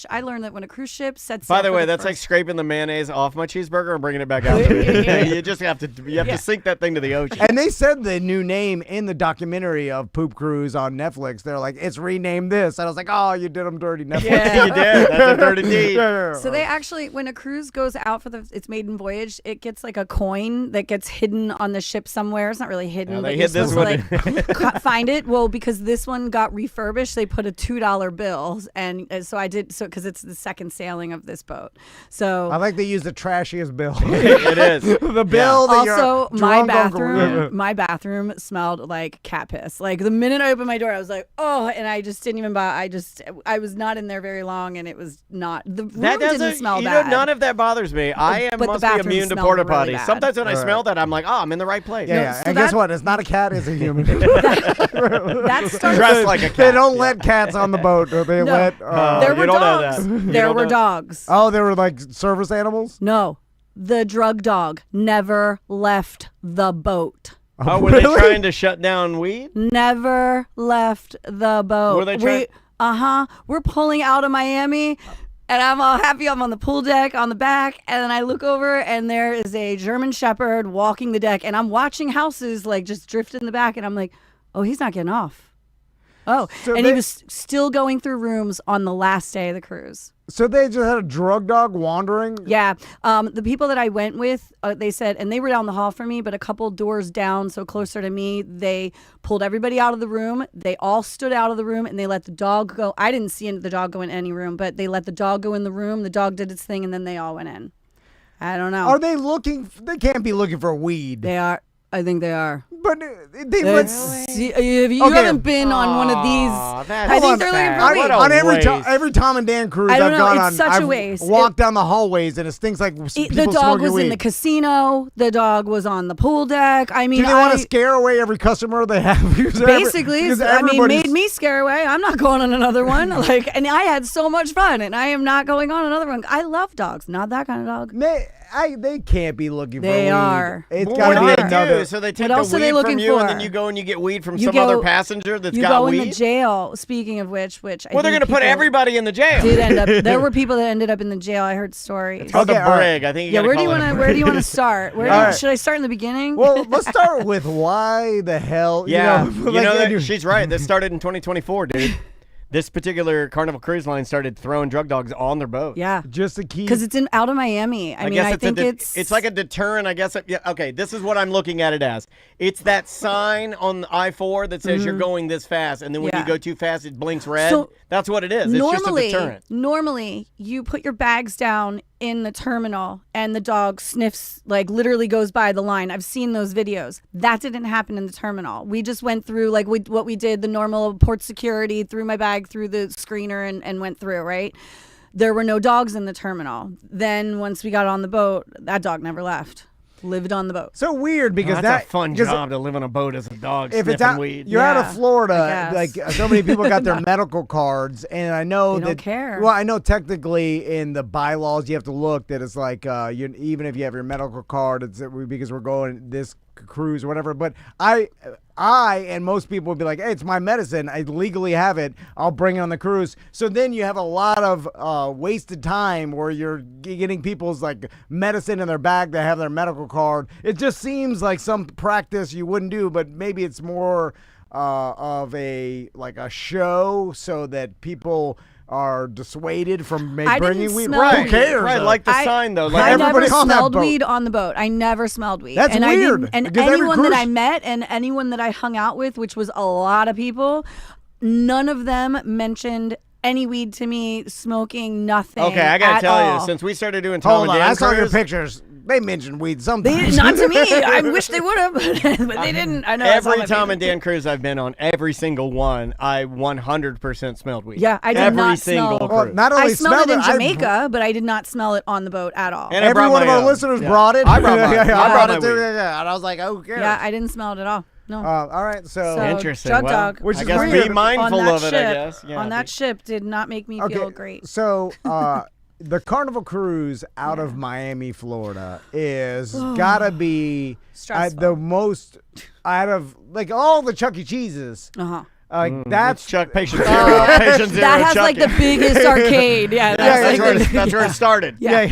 I learned that when a cruise ship sets By sail the for way, that's like first- scraping the mayonnaise off my cheeseburger and bringing it back out. You just have to sink that thing to the ocean. And they said the new name in the documentary of Poop Cruise on Netflix. They're like, it's renamed this. And I was like, oh, you did them dirty, Netflix. Yeah, you did. That's a dirty deed. So they actually, when a cruise goes out for its maiden voyage, it gets like a coin that gets hidden on the ship somewhere. It's not really hidden, but they you're hid this supposed to one. like find it. Well, because this one got refurbished, they put a $2 bill, and so I did because it's the second sailing of this boat. So I like they use the trashiest bill. It is. The bill that also you're my bathroom smelled like cat piss. Like the minute I opened my door, I was like, oh, and I just didn't even buy. I was not in there very long, and it was not the room didn't smell bad. None of that bothers me. I But the must be bathroom immune to smelled porta really potties. bad. Sometimes when I smell that, I'm like, oh, I'm in the right place. Yeah. so And guess that- what? It's not a cat, it's a human. That started. Dressed like a cat. They don't let cats on the boat. Or they let. There you were don't know dogs. that. You There don't were know. dogs. Oh, they were like service animals? No, the drug dog never left the boat. Oh, were they trying to shut down weed? Never left the boat. Were they trying- We're pulling out of Miami. And I'm all happy. I'm on the pool deck on the back. And then I look over and there is a German Shepherd walking the deck. And I'm watching houses like just drift in the back. And I'm like, oh, he's not getting off. Oh, So and he was still going through rooms on the last day of the cruise. So they just had a drug dog wandering? Yeah. The people that I went with, they said, and they were down the hall from me, but a couple doors down, so closer to me, they pulled everybody out of the room. They all stood out of the room and they let the dog go. I didn't see the dog go in any room, but they let the dog go in the room. The dog did its thing and then they all went in. I don't know. Are they looking? They can't be looking for weed. They are. I think they are. But they if you haven't been on one of these, I think they're looking for weed. On every Tom and Dan cruise I don't I've know, gone it's on, such a I've waste. walked down the hallways and it stinks like people The dog was weed. in the casino. The dog was on the pool deck. I mean, do they want to scare away every customer they have? Basically, I mean, made me scare away. I'm not going on another one. And I had so much fun, and I am not going on another one. I love dogs, not that kind of dog. They can't be looking for weed. They are. It's Well, got to what be do they another. do? So they take What else the are they weed from looking you, for? and then you go and you get weed from You some go- other passenger that's You got go weed. in the jail. Speaking of which well, I they're think going to put people everybody in the jail. Did end up. There were people that ended up in the jail. I heard stories. It's called Okay, the all right. brig. I think. You Yeah, gotta where do you call it want a to? Where do you want to start? All right. Should I start in the beginning? Well, let's start with why the hell. Yeah, you know, that, she's right. This started in 2024, dude. This particular Carnival Cruise Line started throwing drug dogs on their boat. Yeah, just to keep because it's out of Miami. I mean, guess I think it's like a deterrent. I guess. Yeah. Okay. This is what I'm looking at it as. It's that sign on the I-4 that says you're going this fast, and then when you go too fast, it blinks red. So that's what it is. It's just a deterrent. Normally, you put your bags down in the terminal and the dog sniffs, like literally goes by the line. I've seen those videos. That didn't happen in the terminal. We just went through like what we did, the normal port security, threw my bag through the screener and went through, right? There were no dogs in the terminal. Then once we got on the boat, that dog never left. Lived on the boat. So weird because that's a fun job to live on a boat as a dog if sniffing it's out, weed. You're out of I Florida, guess. like so many people got their medical cards, and I know They don't care. Well, I know technically in the bylaws you have to look that it's like even if you have your medical card, it's because we're going this cruise or whatever. But I and most people would be like, hey, it's my medicine. I legally have it. I'll bring it on the cruise. So then you have a lot of wasted time where you're getting people's like medicine in their bag that have their medical card. It just seems like some practice you wouldn't do, but maybe it's more of a show so that people are dissuaded from I bringing didn't weed. smell Right, weed. who cares? Right, like the sign though. Like I never everybody on that smelled boat. weed on the boat. I never smelled weed. That's and weird, I didn't, and because every anyone that cruise- I met and anyone that I hung out with, which was a lot of people, none of them mentioned any weed to me, smoking, nothing. Okay, I gotta at tell all. you, since we started doing Tom Hold and on, Dan I saw your cruise, pictures. They mentioned weed They sometimes. not to me. I wish they would have, but they didn't. I know. it's not every my Tom favorite. and Dan cruise I've been on, every single one, I 100% smelled weed. Yeah, I did every not single smell- cruise. Well, not only I smelled it in I- Jamaica, but I did not smell it on the boat at all. And I Every brought one my of our own. listeners Yeah. brought it. I brought mine. Yeah, I brought it my too. weed. Yeah, and I was like, oh, who cares? Yeah, I didn't smell it at all. No. All right, so Interesting. Drug Well, dog. Which I is guess weird. be mindful on that of it, ship, I guess. Yeah, on that ship did not make me feel great. So the Carnival cruise out of Miami, Florida is gotta be Stressful. the most out of like all the Chuck E. Cheeses. Uh-huh. That's Chuck Patient Zero. Patient Zero. That has Chuck like it. the biggest arcade. Yeah, That's, like where, that's where it started. yeah.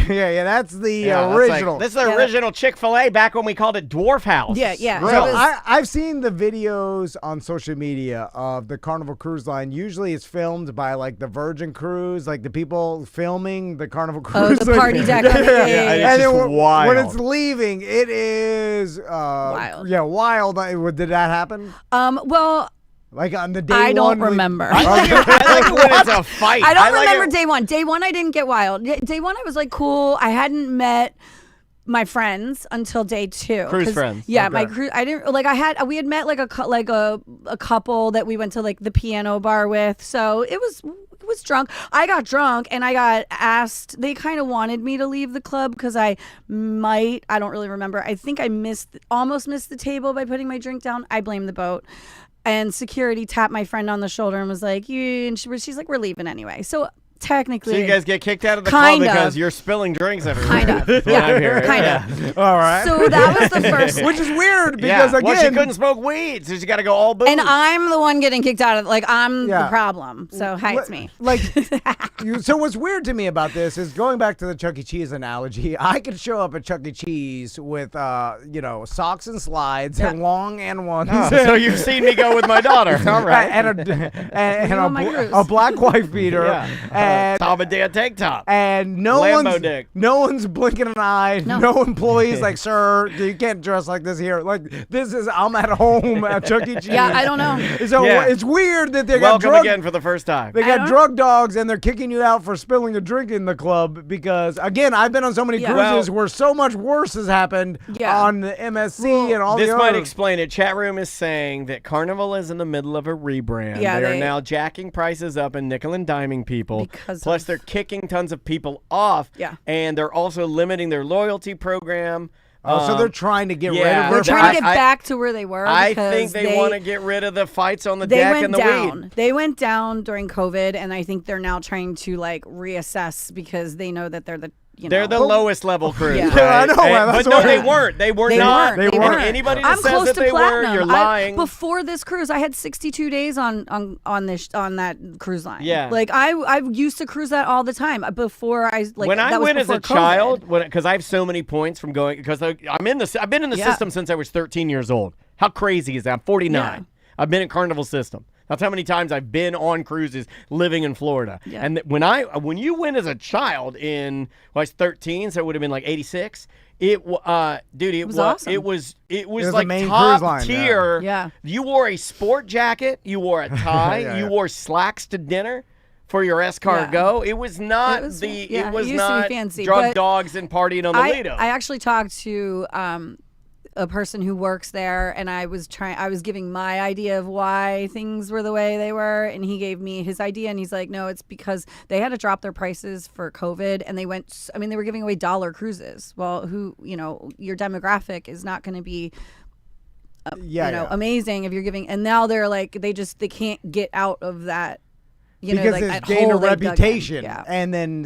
That's the Yeah, that's original. This is the original Chick-fil-A back when we called it Dwarf House. Yeah. Grill. So it was- I've seen the videos on social media of the Carnival Cruise Line. Usually it's filmed by like the Virgin Cruise, like the people filming the Carnival Cruise. the party deck. Yeah. it's And just then wild. when it's leaving, it is Wild. Yeah, wild. Did that happen? Well, Like on the day I one? don't remember. I like it when it's a fight. I don't like remember it- day one. Day one, I didn't get wild. Day one, I was like cool. I hadn't met my friends until day two. Cruise 'Cause, friends. Yeah, Okay. my cruise. I didn't like. We had met like a couple that we went to like the piano bar with. So it was drunk. I got drunk and I got asked. They kind of wanted me to leave the club because I don't really remember. I think I almost missed the table by putting my drink down. I blame the boat. And security tapped my friend on the shoulder and was like, she's like, we're leaving anyway. So technically. So you guys get kicked out of the Kind club of. because you're spilling drinks everywhere. Kind of. That's what I'm hearing. Kind Yeah. of. All right. So that was the first. Which is weird Yeah. because Well, she again, couldn't smoke weed, so she got to go all booze. And I'm the one getting kicked out of. Like I'm Yeah. the problem. So hey, it's me. Like, so what's weird to me about this is going back to the Chuck E. Cheese analogy. I could show up at Chuck E. Cheese with, socks and slides and long and ones. Oh, so you've seen me go with my daughter. All right. And on my cruise. a black wife beater Yeah. Tom and Dan tank top. And Lambo no one's blinking an eye. No employees like, sir, you can't dress like this here. Like, I'm at home at Chuck E. Cheese. Yeah, I don't know. So it's weird that they got Welcome again for the first time. They got drug dogs and they're kicking you out for spilling a drink in the club because, again, I've been on so many cruises where so much worse has happened on the MSC and all the This other. might explain it. Chat room is saying that Carnival is in the middle of a rebrand. Yeah, they are now jacking prices up and nickel and diming people. Because Plus, they're kicking tons of people off. Yeah. And they're also limiting their loyalty program. So they're trying to get rid of They're trying to get back to where they were. I think they want to get rid of the fights on the deck and the weed. They went down during COVID, and I think they're now trying to like reassess because they know that they're the they're the lowest level cruise. Yeah. Right? I know. But no, they weren't. They were not. They weren't. Anybody that I'm says close that to they platinum. were, you're lying. Before this cruise, I had 62 days on that cruise line. Yeah. Like I used to cruise that all the time before I like. When I that was went as a before COVID. child, because I have so many points from going, because I've been in the system since I was 13 years old. How crazy is that? I'm 49. Yeah. I've been in Carnival system. That's how many times I've been on cruises living in Florida. Yeah. And when you went as a child I was 13, so it would have been like 86. It was awesome. It was the like main top cruise line, tier. Yeah. You wore a sport jacket, you wore a tie, you wore slacks to dinner for your escargot. It was not It was it was used to be not fancy, drug but dogs and partying on the Lido. I actually talked to a person who works there, and I was giving my idea of why things were the way they were, and he gave me his idea, and he's like, no, it's because they had to drop their prices for COVID, and they were giving away dollar cruises. Well, your demographic is not going to be amazing if you're giving, and now they're like, they can't get out of that. Because like it's gained a hole they've dug in. reputation, Yeah. and then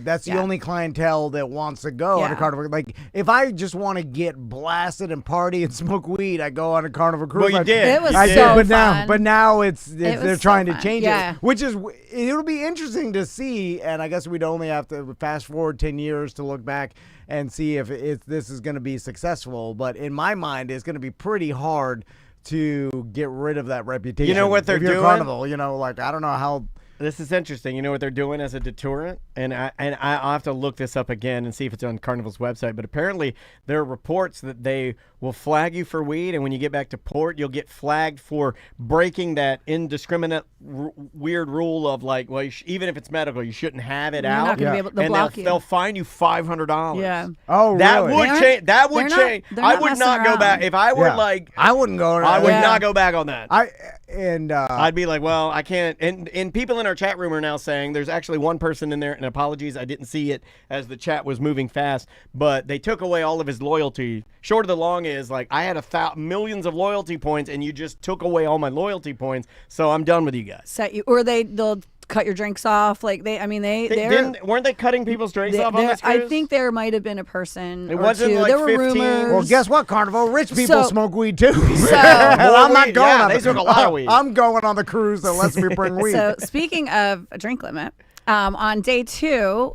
that's the only clientele that wants to go on a Carnival. Like, if I just want to get blasted and party and smoke weed, I go on a Carnival cruise. Well, you did. It was I so did, fun. but now It they're was trying so to fun. change Yeah. it, which it'll be interesting to see. And I guess we'd only have to fast forward 10 years to look back and see if this is going to be successful. But in my mind, it's going to be pretty hard to get rid of that reputation. You know what they're if you're doing? Carnival, like I don't know how. This is interesting. You know what they're doing as a deterrent? And I'll have to look this up again and see if it's on Carnival's website. But apparently there are reports that they will flag you for weed, and when you get back to port, you'll get flagged for breaking that indiscriminate weird rule of like, well, even if it's medical, you shouldn't have it You're out. not gonna be able to and block you. they'll fine you $500. Yeah. Oh, That really? would change. That would they're not- change. they're I not would messing not go around. back if I were I wouldn't go. I would Yeah. not go back on that. I'd be like, well, I can't. And people in our chat room are now saying there's actually one person in there, and apologies, I didn't see it as the chat was moving fast, but they took away all of his loyalty. Short of the long is, like, I had millions of loyalty points, and you just took away all my loyalty points, so I'm done with you guys. Set you, or they'll cut your drinks off. Like Weren't they cutting people's drinks off on this cruise? I think there might have been a person. It or wasn't two. like there were 15. rumors. Well, guess what, Carnival? Rich people So- smoke weed too. So- I'm not going on they took a lot of weed. I'm going on the cruise unless we bring weed. So speaking of a drink limit, on day 2,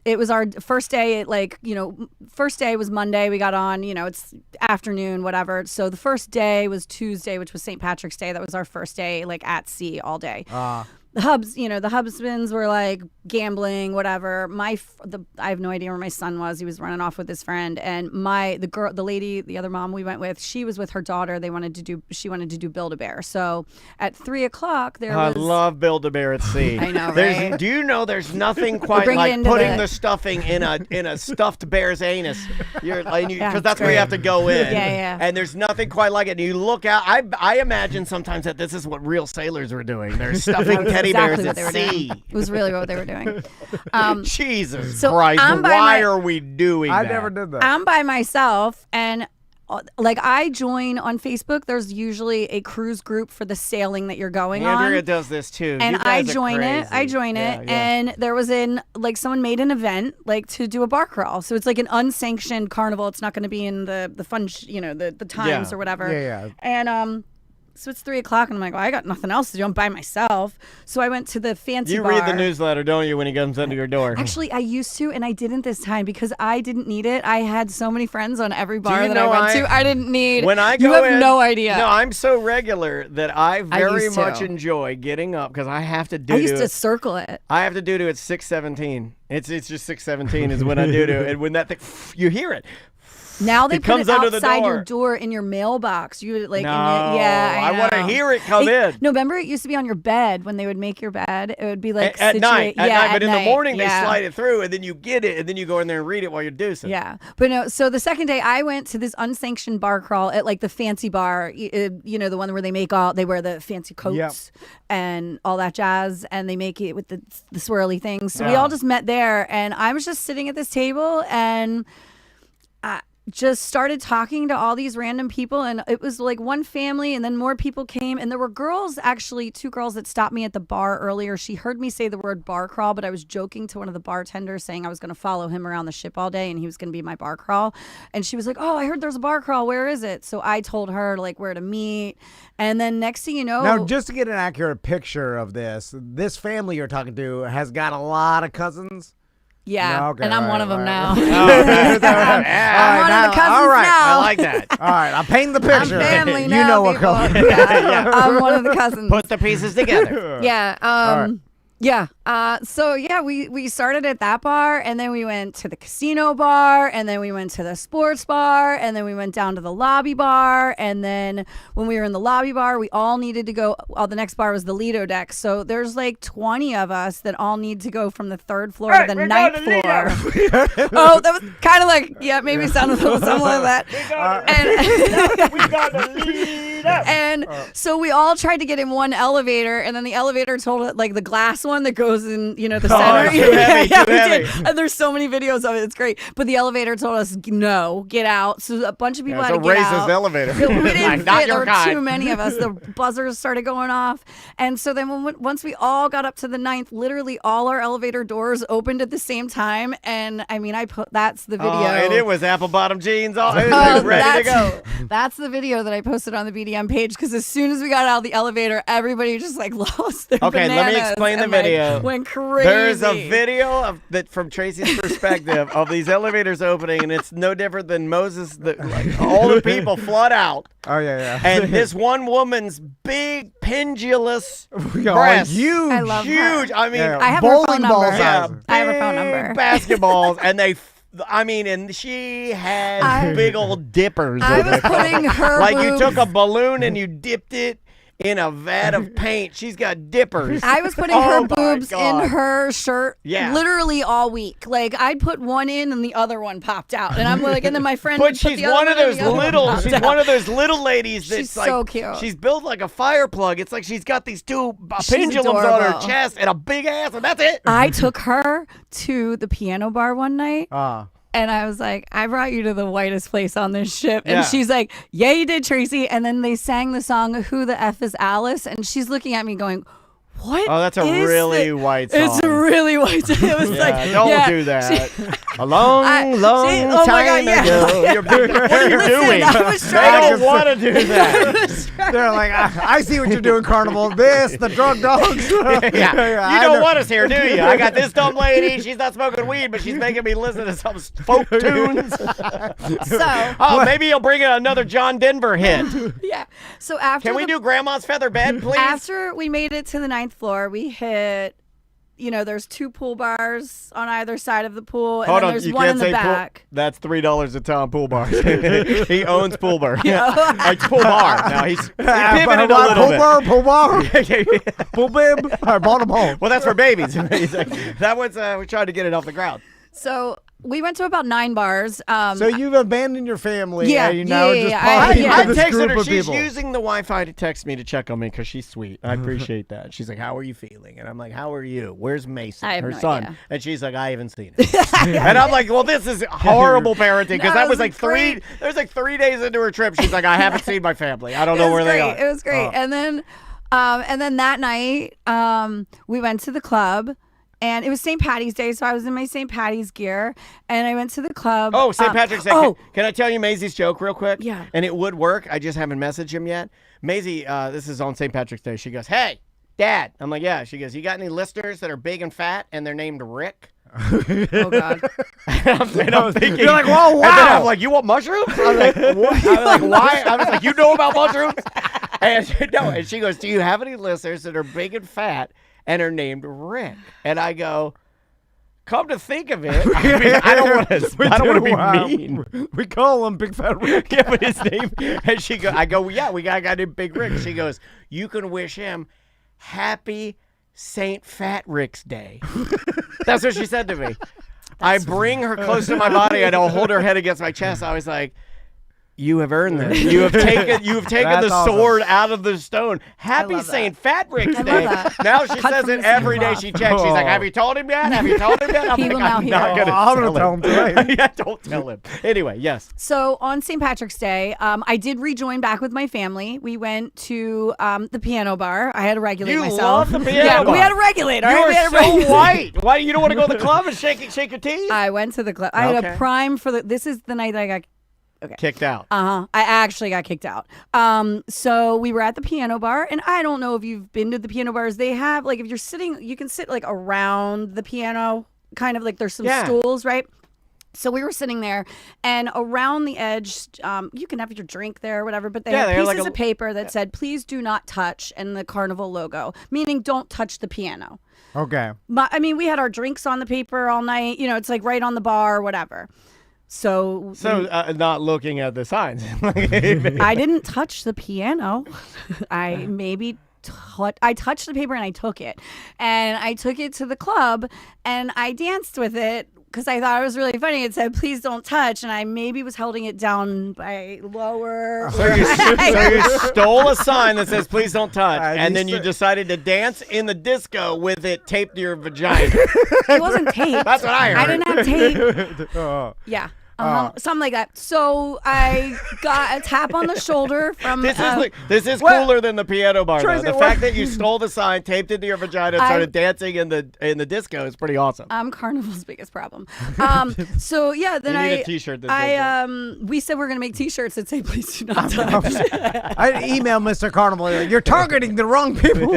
it was our first day. First day was Monday. We got on. It's afternoon, whatever. So the first day was Tuesday, which was St. Patrick's Day. That was our first day, like at sea all day. The husbands were like gambling, whatever. I have no idea where my son was. He was running off with his friend, and the lady, the other mom we went with, she was with her daughter. She wanted to do Build-A-Bear. So at 3:00 I love Build-A-Bear at sea. I know, right? Do you know there's nothing quite bring it like into putting the- the stuffing in a stuffed bear's anus? Because Yeah, that's where great. you have to go in. Yeah. And there's nothing quite like it. And you look out. I imagine sometimes that this is what real sailors were doing. They're stuffing teddy exactly bears what they were at doing. sea. It was really what they were doing. Jesus So Christ! I'm by Why my- are we doing I that? never did that. I'm by myself, and like I join on Facebook. There's usually a cruise group for the sailing that you're going Andrea on. does this too. And You I guys are join it. I crazy. join Yeah, it, yeah. and there was someone made an event like to do a bar crawl. So it's like an unsanctioned carnival. It's not going to be in the fun, the times Yeah. or whatever. Yeah. And So it's 3:00, and I'm like, well, I got nothing else to do. I'm by myself. So I went to the fancy bar. You read the newsletter, don't you, when he comes under your door? Actually, I used to, and I didn't this time because I didn't need it. I had so many friends on every bar you that I know went to. I didn't need. When I you go have in, no idea. No, I'm so regular that I very used to. much enjoy getting up because I have to do. I used to circle it. I have to do it at 6:17. It's just 6:17 is when I do it, and when that thing, you hear it. Now they It put comes it under the outside your door. door in your mailbox. You like, No, yeah. I want to know. hear it come in. No, remember it used to be on your bed when they would make your bed. It would be like At night, yeah, but in the morning yeah. they slide it through, and then you get it, and then you go in there and read it while you're dosing. Yeah, but no. So the second day, I went to this unsanctioned bar crawl at like the fancy bar. You know, the one where they wear the fancy coats and all that jazz, and they make it with the swirly things. So we all just met there, and I was just sitting at this table and. Just started talking to all these random people, and it was like one family, and then more people came, and there were girls, actually 2 girls that stopped me at the bar earlier. She heard me say the word bar crawl, but I was joking to one of the bartenders saying I was going to follow him around the ship all day and he was going to be my bar crawl. And she was like, oh, I heard there's a bar crawl. Where is it? So I told her like where to meet. And then next thing you know. Now, just to get an accurate picture of this family you're talking to has got a lot of cousins. Yeah, No, okay, and I'm all one right, of them all now. right. I'm one of the cousins all right, now. I like that. All right, I'm painting the picture. I'm family you now, know what people. comes. Yeah, I'm one of the cousins. Put the pieces together. Yeah. right. Yeah. So yeah, we started at that bar, and then we went to the casino bar, and then we went to the sports bar, and then we went down to the lobby bar, and then when we were in the lobby bar, we all needed to go. The next bar was the Lido deck. So there's like 20 of us that all need to go from the 3rd floor to the 9th floor. Oh, that was kind of like maybe sounded a little something like that. We got to lead up. And so we all tried to get in one elevator, and then the elevator told it like the glass one that goes in, the center. Too heavy, too we heavy. did. And there's so many videos of it. It's great. But the elevator told us, no, get out. So a bunch of people It's had a to get racist out. elevator. We didn't Like, fit. not There your were kind. too many of us. The buzzers started going off. And so then once we all got up to the 9th, literally all our elevator doors opened at the same time. And I mean, that's the video. And it was apple bottom jeans. It was ready to go. That's the video that I posted on the BDM page, because as soon as we got out of the elevator, everybody just like lost their Okay, let me bananas explain the and, like, video. went crazy. There's a video that from Tracy's perspective of these elevators opening, and it's no different than Moses. All the people flood out. Oh yeah. And this one woman's big pendulous Oh, breasts, huge. I love her. huge. I mean, Yeah. I have her Bowling phone ball number. size. I have her phone big number. basketballs, and and she had big old dippers. I in was it. putting her Like you boobs- took a balloon and you dipped it in a vat of paint. She's got dippers. I was putting Oh her my boobs God. in her shirt literally all week. Like I'd put one in and the other one popped out. And I'm like, and then my friend But would put she's the other one of in and those the other one little. popped She's out. one of those little ladies that's She's like so cute. She's built like a fire plug. It's like she's got these two She's pendulums on her adorable. chest and a big ass, and that's it. I took her to the piano bar one night. Ah. And I was like, I brought you to the whitest place on this ship. And Yeah. she's like, yeah, you did, Tracy. And then they sang the song, Who the F is Alice? And she's looking at me going, what? Oh, that's a is really it? white It's a song. really white song. It was Yeah, like, don't yeah, do that. she- A long oh time my God, yeah. ago. What are you Listen, doing? I was They trying don't want to do that. They're like, I see what you're doing, Carnival. The drug dogs. Yeah. You don't want us here, do you? I got this dumb lady. She's not smoking weed, but she's making me listen to some folk tunes. So, Oh, maybe you'll bring in another John Denver hit. yeah. So after Can we do Grandma's Feather Bed, please? After we made it to the 9th floor, we hit, there's 2 pool bars on either side of the pool, and Hold then on, there's you one can't in the say back. pool. That's $3 a time pool bar. He owns pool bar. Like pool bar. Now he pivoted a little bit. Pull bar. Pull bib. I bought them home. Well, that's for babies. He's like, that was we tried to get it off the ground. So we went to about 9 bars. So you've abandoned your family. Yeah, and you now yeah, just yeah, partying yeah. I with this texted group her. of She's people. using the Wi-Fi to text me to check on me because she's sweet. I appreciate that. She's like, "How are you feeling?" And I'm like, "How are you? Where's Mason, I have her no son?" idea. And she's like, "I haven't seen it." And I'm like, "Well, this is horrible parenting because No, that it was was like great. There was like 3 days into her trip. She's like, "I haven't seen my family. I don't know where they are." It was great. Oh. And then that night, we went to the club. And it was St. Patty's Day, so I was in my St. Patty's gear, and I went to the club. Oh, St. Patrick's Day. Can I tell you Maisie's joke real quick? Yeah. And it would work. I just haven't messaged him yet. Maisie, this is on St. Patrick's Day. She goes, "Hey, Dad." I'm like, "Yeah." She goes, "You got any listeners that are big and fat and they're named Rick?" Oh, God. I'm thinking, You're like, "Whoa, wow." And then I'm like, "You want mushrooms?" I was like, "What?" I was like, "Why?" I was like, "You know about mushrooms?" And she goes, "Do you have any listeners that are big and fat and are named Rick?" And I go, "Come to think of it, I mean, I don't want to be mean. We call him Big Fat Rick. Yeah, but his name." And I go, "Yeah, we got a guy named Big Rick." She goes, "You can wish him happy St. Fat Rick's Day." That's what she said to me. I bring her close to my body and I'll hold her head against my chest. I was like, "You have earned this. You have taken That's the awesome. sword out of the stone. Happy St. Fat Rick's Day." that. Now she Cut says from it the same every day cloth. she checks. She's like, "Have you told him yet? Have you told him yet?" I'm He like, will now "I'm hear not it. gonna I'm tell gonna him." tell him today. Yeah, don't tell him. Anyway, yes. So on St. Patrick's Day, I did rejoin back with my family. We went to the piano bar. I had to regulate You myself. love the piano Yeah, bar. we had to regulate. All You right, we had are to regulate. so white. Why you don't want to go to the club and shake your teeth? I went to the club. I had Okay. a prime for this is the night that I got Kicked out. I actually got kicked out. So we were at the piano bar, and I don't know if you've been to the piano bars. They have, like, if you're sitting, you can sit like around the piano, kind of like there's some stools, right? So we were sitting there, and around the edge, you can have your drink there or whatever, but they had had pieces like of paper that said, "Please do not touch," and the Carnival logo, meaning don't touch the piano. Okay. I mean, we had our drinks on the paper all night. You know, it's like right on the bar or whatever. So not looking at the signs. I didn't touch the piano. I touched the paper and I took it. And I took it to the club and I danced with it because I thought it was really funny. It said, "Please don't touch." And I maybe was holding it down by lower. So you stole a sign that says "Please don't touch," and then you said- decided to dance in the disco with it taped to your vagina. It wasn't taped. That's what I heard. I didn't have tape. Yeah. Something like that. So I got a tap on the shoulder from. This is cooler than the piano bar. Though. Tracy, The what? fact that you stole the sign, taped it to your vagina, and started dancing in the disco is pretty awesome. I'm Carnival's biggest problem. So yeah, then You need a T-shirt that says we said we're gonna make T-shirts that say "Please do not touch." I emailed Mr. Carnival. Like, "You're targeting the wrong people."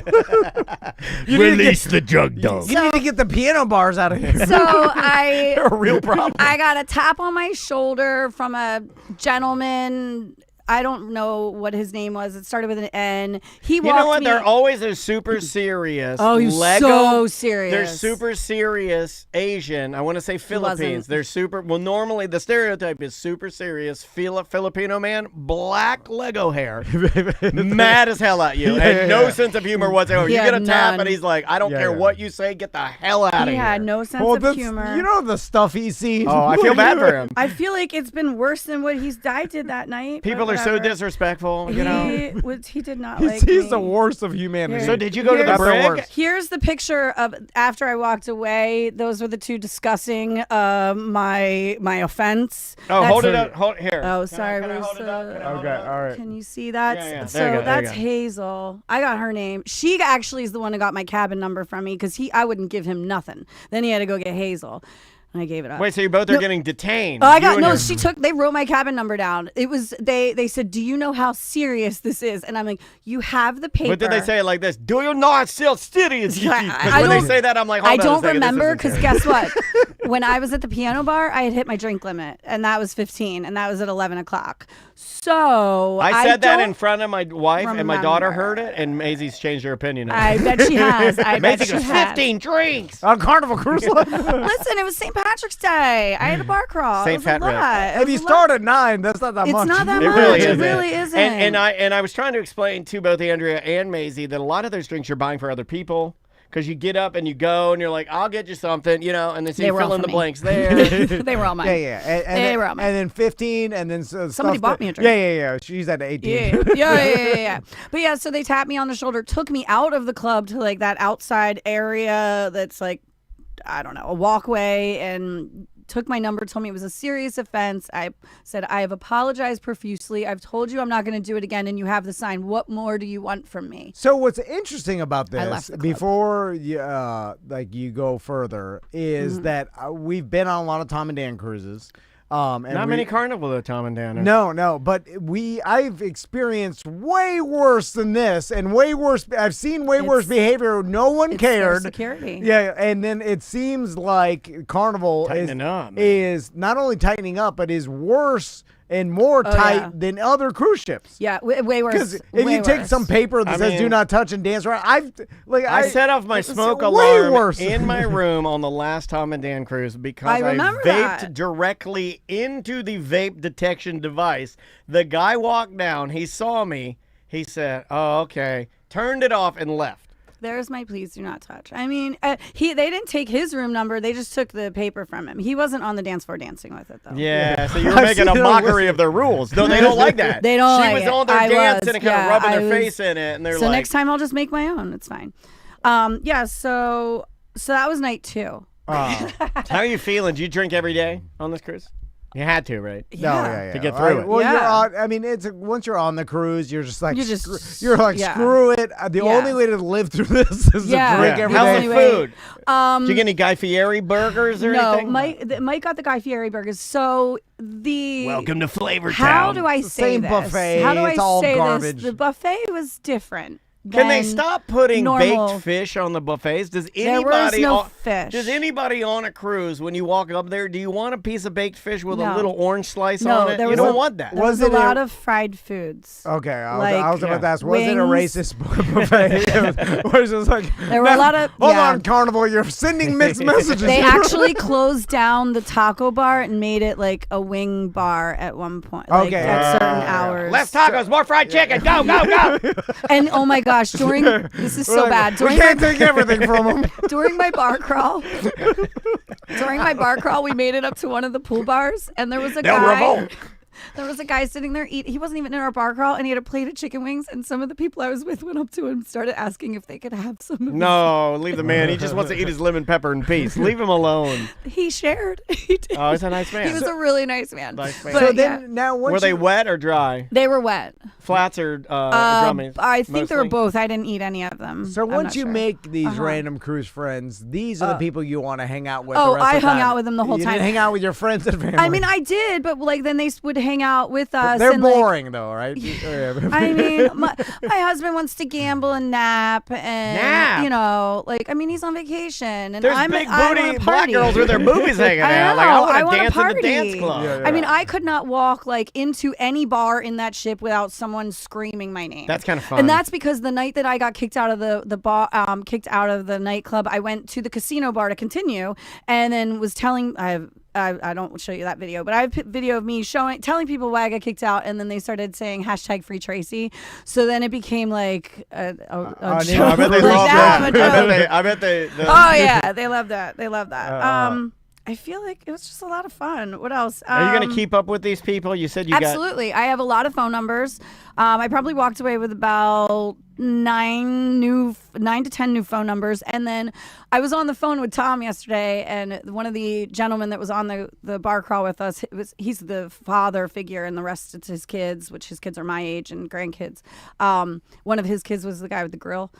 Release the drug dog. You need to get the piano bars out of here. So They're a real problem. I got a tap on my shoulder from a gentleman. I don't know what his name was. It started with an N. He walked You know what? me. They're always a super serious. Oh, he's Lego. so serious. They're super serious Asian. I want to say Philippines. wasn't. They're super. Well, normally the stereotype is super serious Filipino man, black Lego hair, mad as hell at you, and no sense of humor whatsoever. He You had get a tap, none. and he's like, "I don't care what you say. Get the hell out of He here." had no sense Well, of humor. you know the stuff he sees. Oh, I feel bad for him. I feel like it's been worse than what I did that night. People but are so whatever. disrespectful. You know. He did not He like sees me. the worst of humanity. So did you go to the That's the brig? worst. Here's the picture of after I walked away. Those were the two discussing my offense. Oh, That's- hold it up. Hold here. Oh, Can I- sorry. can I where's hold it up? Can I the- hold Okay, it up? all right. Can you see that? Yeah, yeah. So There you go, there you that's go. Hazel. I got her name. She actually is the one who got my cabin number from me because I wouldn't give him nothing. Then he had to go get Hazel. And I gave it up. Wait, so you both are getting detained? Oh, I You got and no. your- They wrote my cabin number down. It was they said, "Do you know how serious this is?" And I'm like, "You have the paper." But did they say it like this? Do you not still serious? I Because when they don't- say that, I'm like, I hold on a don't second, this remember isn't because serious. guess what? When I was at the piano bar, I had hit my drink limit, and that was 15, and that was at 11 o'clock. So I said that don't in front of my wife, and my daughter remember. heard it, and Maisie's changed her opinion. I bet she has. I bet Maisie she goes, has. 15 drinks. On Carnival Cruise Line. Listen, it was St. Patrick's Day. I had a bar crawl. St. It was Pat a Rick. lot. It If was you a lot. start at 9, that's not that It's much. not that It much. really It isn't. really isn't. And I was trying to explain to both Andrea and Maisie that a lot of those drinks you're buying for other people. Because you get up and you go and you're like, I'll get you something, you know, and then so They you were fill all in for the me. blanks there. They were all mine. Yeah, yeah. And They then, were all mine. and then 15, and then Somebody stuff bought that- me a drink. Yeah. She's at 18. Yeah. But yeah, so they tapped me on the shoulder, took me out of the club to like that outside area that's like, I don't know, a walkway, and took my number, told me it was a serious offense. I said, I have apologized profusely. I've told you I'm not going to do it again, and you have the sign. What more do you want from me? So what's interesting about I left this, the club. before you go further, is that we've been on a lot of Tom and Dan cruises. And Not many Carnival though, Tom and Dan. No, but I've experienced way worse than this, and way worse. I've seen way worse behavior. No one It's their cared. security. Yeah, and then it seems like Carnival Tightening up, man. is not only tightening up, but is worse and more tight yeah. than other cruise ships. Yeah, way worse. Because if you take some paper that says "Do not touch" and dance around, I set off my smoke way alarm worse. in my room on the last Tom and Dan cruise because I I remember vaped that. directly into the vape detection device. The guy walked down. He saw me. He said, "Oh, okay," turned it off and left. There's my please do not touch. I mean, they didn't take his room number. They just took the paper from him. He wasn't on the dance floor dancing with it, though. Yeah, so you're making a mockery of their rules. No, they don't like that. They don't She like was it. on there I dancing was, and kind of yeah, rubbing I their was- face in it, and they're So like, next time I'll just make my own. It's fine. Yeah, so that was night 2. How are you feeling? Do you drink every day on this cruise? You had to, right? No, yeah. To get through it. Well, Yeah. you're on. I mean, once you're on the cruise, you're just like, You just- you're like, yeah. screw it. The Yeah. only way to live through this is Yeah. to drink Yeah. every How's day. the How's Anyway, the food? Do you get any Guy Fieri burgers or No, anything? Mike got the Guy Fieri burgers. So the Welcome to Flavor how Town. do I the say same this? buffet. How do It's I all say garbage. this? The buffet was different. Can they than stop putting normal. baked fish on the buffets? Does There was anybody no on, fish. Does anybody on a cruise when you walk up there, do you want a piece of baked fish with a No. little orange slice No, on it? there You was don't a- want that. There was Was a it a- lot of fried foods. Okay, I Like, was about to ask, was it a wings. racist buffet? It was just like, There were a lot of- Hold yeah. on, Carnival, you're sending mixed messages. They here. actually closed down the taco bar and made it like a wing bar at one point. Like, Okay. at certain hours. Less tacos, more fried chicken. Go, go, go. And oh my gosh, this is so bad. We can't take everything from them. During my bar crawl, we made it up to one of the pool bars, and there was a They'll guy. revolt. There was a guy sitting there eating. He wasn't even in our bar crawl, and he had a plate of chicken wings. And some of the people I was with went up to him and started asking if they could have some of his. No, leave the man. He just wants to eat his lemon pepper in peace. Leave him alone. He shared. He did. Oh, he's a nice man. He was a really nice man. Nice man. But, So yeah, then, now once Were they you- wet or dry? they were wet. Flats or drummies? I think they were mostly? both. I didn't eat any of them. So I'm once not you sure. make these Uh-huh. random cruise friends, these are the people you want to hang out with. Oh, the rest I of the hung time. out with them the whole You time. didn't hang out with your friends and family. I mean, I did, but like then they would hang out with us. They're and, like, boring though, right? I mean, my husband wants to gamble and nap, and Nap? you know, like I mean, he's on vacation, and There's I'm big I booty wanna black party. girls with their boobies hanging I out. know, Like, I I want wanna to dance in the dance party. club. Yeah, I mean, I could not walk like into any bar in that ship without someone screaming my name. That's kind of fun. And that's because the night that I got kicked out of the bar, kicked out of the nightclub, I went to the casino bar to continue, and then was telling I don't show you that video, but I have a video of me telling people why I got kicked out, and then they started saying #FreeTracy. So then it became like a I joke. I bet they Like, love now that. I'm a joke. I bet they. Oh yeah, they love that. They love that. I feel like it was just a lot of fun. What else? Are you going to keep up with these people? You said you Absolutely. I have a lot of phone numbers. I probably walked away with about 9 to 10 new phone numbers. And then I was on the phone with Tom yesterday, and one of the gentlemen that was on the bar crawl with us, he's the father figure, and the rest it's his kids, which his kids are my age and grandkids. One of his kids was the guy with the grill.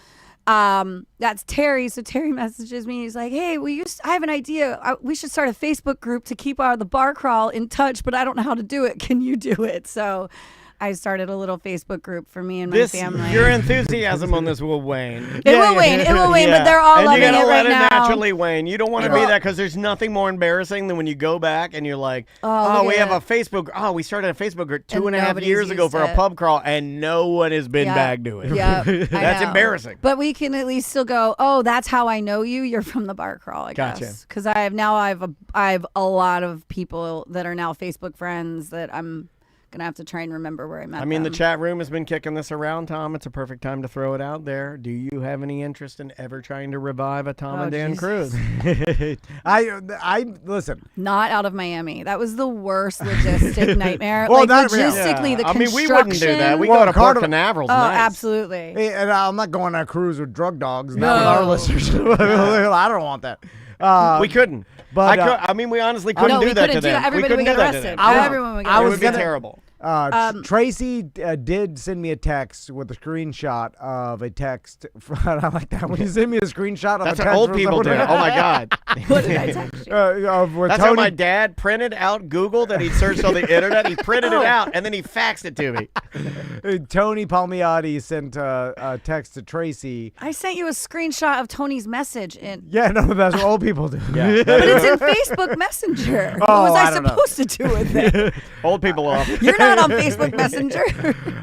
That's Terry. So Terry messages me. He's like, "Hey, I have an idea. We should start a Facebook group to keep the bar crawl in touch, but I don't know how to do it. Can you do it?" So I started a little Facebook group for me and my family. Your enthusiasm on this will wane. It will wane. It will wane, but they're all and loving you gotta it let right it now. naturally wane. You don't want to be Well- that because there's nothing more embarrassing than when you go back and you're like, Oh, oh, look we at have a it. Facebook. Oh, we started a Facebook group two And and a half nobody's years ago used for a it. pub crawl, and no one has been Yeah. back to it. Yeah, That's embarrassing. But we can at least still go, "Oh, that's how I know you. You're from the bar crawl." I Gotcha. guess because I have a lot of people that are now Facebook friends that I'm gonna have to try and remember where I met. I mean, the them. chat room has been kicking this around, Tom. It's a perfect time to throw it out there. Do you have any interest in ever trying to revive a Tom Oh, and Dan Jesus. cruise? I listen. Not out of Miami. That was the worst logistic nightmare. Well, like not really. logistically, the I mean, construction. we wouldn't do that. We Well, go to Port Carnival- Canaveral's Oh, nice. absolutely. And I'm not going on a cruise with drug dogs. Not with No. our listeners. I don't want that. We couldn't. But I mean, we honestly couldn't No, do we that couldn't to do them. that. Everybody we would couldn't get do that to arrested. them. Everyone would get I It was would be gonna- terrible. Tracy did send me a text with a screenshot of a text. I like that when you send me a screenshot of That's a what text. old from people do. someone- Oh my God. What did I text you? where That's Tony, how my dad printed out Google that he searched on the internet. He printed it out and then he faxed it to me. Tony Palmiotti sent a text to Tracy. I sent you a screenshot of Tony's message in. Yeah, no, that's what old people do. Yeah. But it's in Facebook Messenger. What Oh, was I I don't know. supposed to do with it? Old people off. You're not on Facebook Messenger.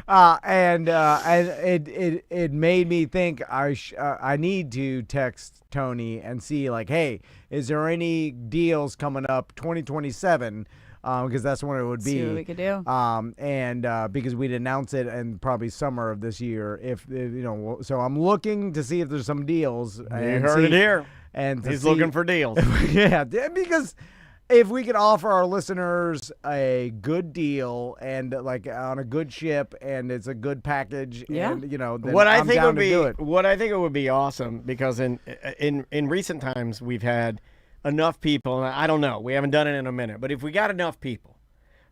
And it made me think I need to text Tony and see like, hey, is there any deals coming up 2027? Because that's when it would be. See what we could do. And because we'd announce it in probably summer of this year, so I'm looking to see if there's some deals. You heard it here. And He's looking for deals. yeah, because if we could offer our listeners a good deal and like on a good ship and it's a good package, Yeah. and then What I I'm think down would to be do it. what I think it would be awesome, because in recent times we've had enough people, and I don't know, we haven't done it in a minute, but if we got enough people,